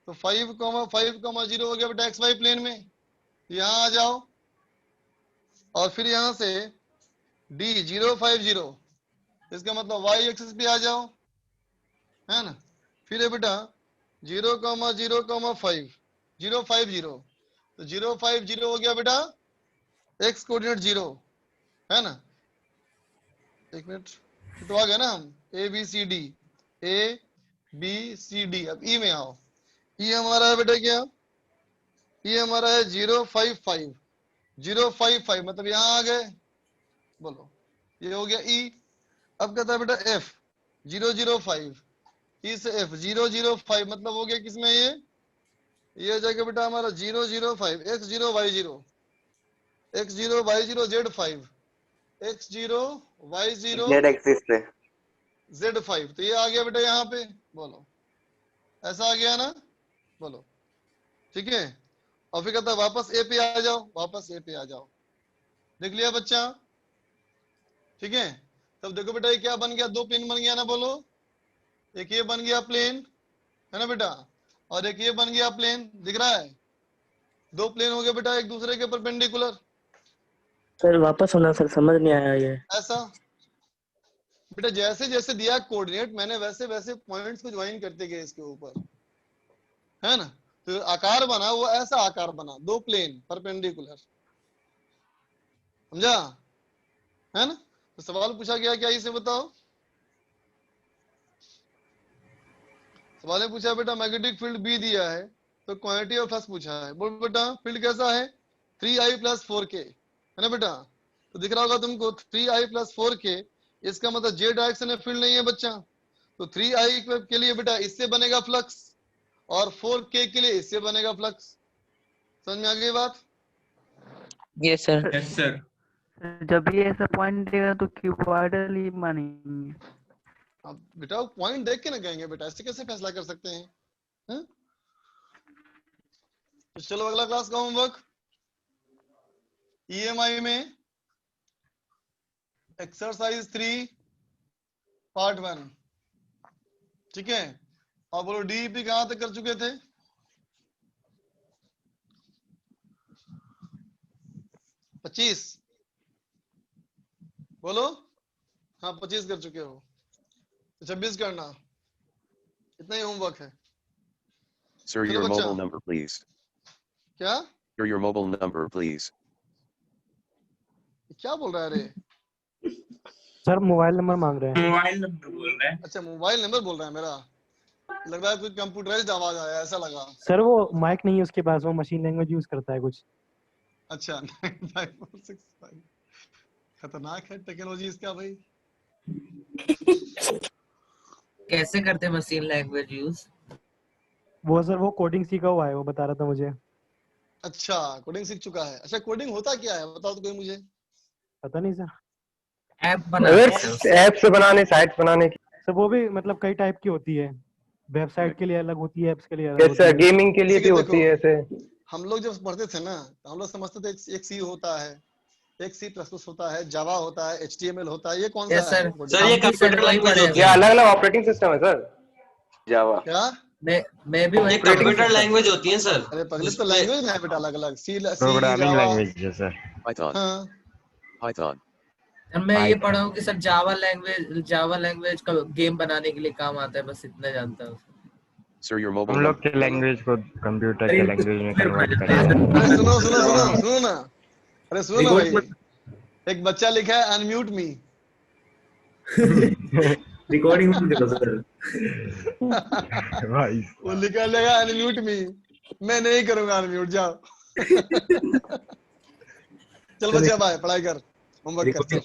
तो 5,5,0 हो गया बेटा एक्स वाई प्लेन में। यहां आ जाओ और फिर यहां से D050, इसका मतलब वाई एक्सिस पे आ जाओ, है ना? फिर है बेटा 0,0,5 050, तो 050 हो गया बेटा एक्स कोऑर्डिनेट 0, है ना? एक मिनट, तो आ गया ना हम ABCD ABCD। अब ई में आओ, ई हमारा है बेटा क्या? ये हमारा है 055 055, मतलब यहां आ गए, बोलो ये हो गया ई। अब कहता है बेटा F 005, ई से F 005, मतलब हो गया किसमें? ये हो जाएगा बेटा हमारा 005 x0y0 x0y0 z5 x0y0 Z axis पे z5। तो ये आ गया बेटा यहाँ पे, बोलो ऐसा आ गया ना? बोलो ठीक है। और फिर कहता है वापस ए पे आ जाओ, वापस ए पे आ जाओ। देख लिया बच्चा? ठीक है। तब देखो बेटा ये क्या बन गया? दो प्लेन बन गया ना, बोलो। एक ये बन गया प्लेन, है ना बेटा, और एक ये बन गया प्लेन। दिख रहा है? दो प्लेन हो गए बेटा एक दूसरे के परपेंडिकुलर। सर वापस होना सर, समझ नहीं आया ये। ऐसा बेटा जैसे जैसे दिया कोऑर्डिनेट मैंने वैसे वैसे पॉइंट्स को ज्वाइन करते गए इसके ऊपर, है ना? तो आकार बना वो ऐसा आकार बना, दो प्लेन परपेंडिकुलर, समझा? है ना? तो सवाल पूछा गया क्या इसे बताओ? सवाल में पूछा बेटा मैग्नेटिक फील्ड बी दिया है तो क्वांटिटी ऑफ फ्लक्स पूछा है। बोल बेटा फील्ड कैसा है? 3i + 4k, है ना बेटा? तो दिख रहा होगा तुमको 3i + 4k, इसका मतलब जे डायरेक्शन में फील्ड नहीं है बच्चा, तो 3i के लिए बेटा इससे बनेगा फ्लक्स और 4k के लिए इससे बनेगा फ्लक्स। समझ में आ गई बात? Yes sir. Yes sir. जब भी ऐसा पॉइंट देगा तो क्यूबॉइडल ही मानेंगे। अब बेटा पॉइंट देख के ना कहेंगे बेटा, ऐसे कैसे फैसला कर सकते हैं? हैं? तो चलो अगला क्लास का होमवर्क। EMI में एक्सरसाइज 3 पार्ट 1, ठीक है। और बोलो DEP कहां तक कर चुके थे? पच्चीस बोलो। हाँ 25 कर चुके हो, 26 करना। इतना ही होमवर्क है। Sir, चलो your बच्चा। mobile number, please. क्या Sir, your mobile number, please. क्या बोल रहा है रे? सर मोबाइल नंबर मांग रहे हैं। मोबाइल नंबर बोल रहा है। अच्छा मोबाइल नंबर बोल रहा है मेरा। लग रहा है कोई कंप्यूटराइज्ड आवाज आया, ऐसा लगा। सर वो माइक नहीं है उसके पास, वो मशीन लैंग्वेज यूज करता है कुछ। अच्छा 95465 खतरनाक है टेक्नोलॉजी इसका भाई। कैसे करते मशीन लैंग्वेज यूज? वो सर वो कोडिंग सीखा हुआ है, वो बता रहा था मुझे। अच्छा कोडिंग सीख चुका है। अच्छा कोडिंग होता क्या है बताओ तो कोई मुझे। पता नहीं सर। ऐप बनाते हैं उससे। ऐप्स बनाने, साइट्स बनाने की। सर वो भी मतलब कई टाइप की होती है, वेबसाइट के लिए अलग होती है, एप्स के लिए अलग होती जैसे है। गेमिंग के लिए भी होती है ऐसे। हम लोग जब पढ़ते थे ना तो हम लोग समझते थे एक सी होता है, एक C++ होता है, जावा होता है, HTML होता है। ये कौन सा है? सर ये कंप्यूटर लैंग्वेज होती ये है। अलग अलग ऑपरेटिंग सिस्टम है सर। जावा क्या? मैं भी ये कंप्यूटर लैंग्वेज होती है सर। अरे पगले तो लैंग्वेज ना है बेटा अलग अलग। सी प्रोग्रामिंग जावा। लैंग्वेज है सर। Python. हाँ Python. मैं ये पढ़ा हूँ कि सर जावा लैंग्वेज का गेम बनाने के लिए काम आता है, बस इतना जानता हूँ। Sir, your mobile हम लोग number. के लैंग्वेज को कंप्यूटर के लैंग्वेज में कन्वर्ट अरे करेंगे। सुनो सुनो सुनो सुनो ना। अरे सुनो ना भाई, एक बच्चा लिखा है अनम्यूट मी। रिकॉर्डिंग में करो सर। भाई वो लिखा लेगा अनम्यूट मी। मैं नहीं करूंगा अनम्यूट, जाओ। चल बच्चा बाय, पढ़ाई कर, होमवर्क कर चल।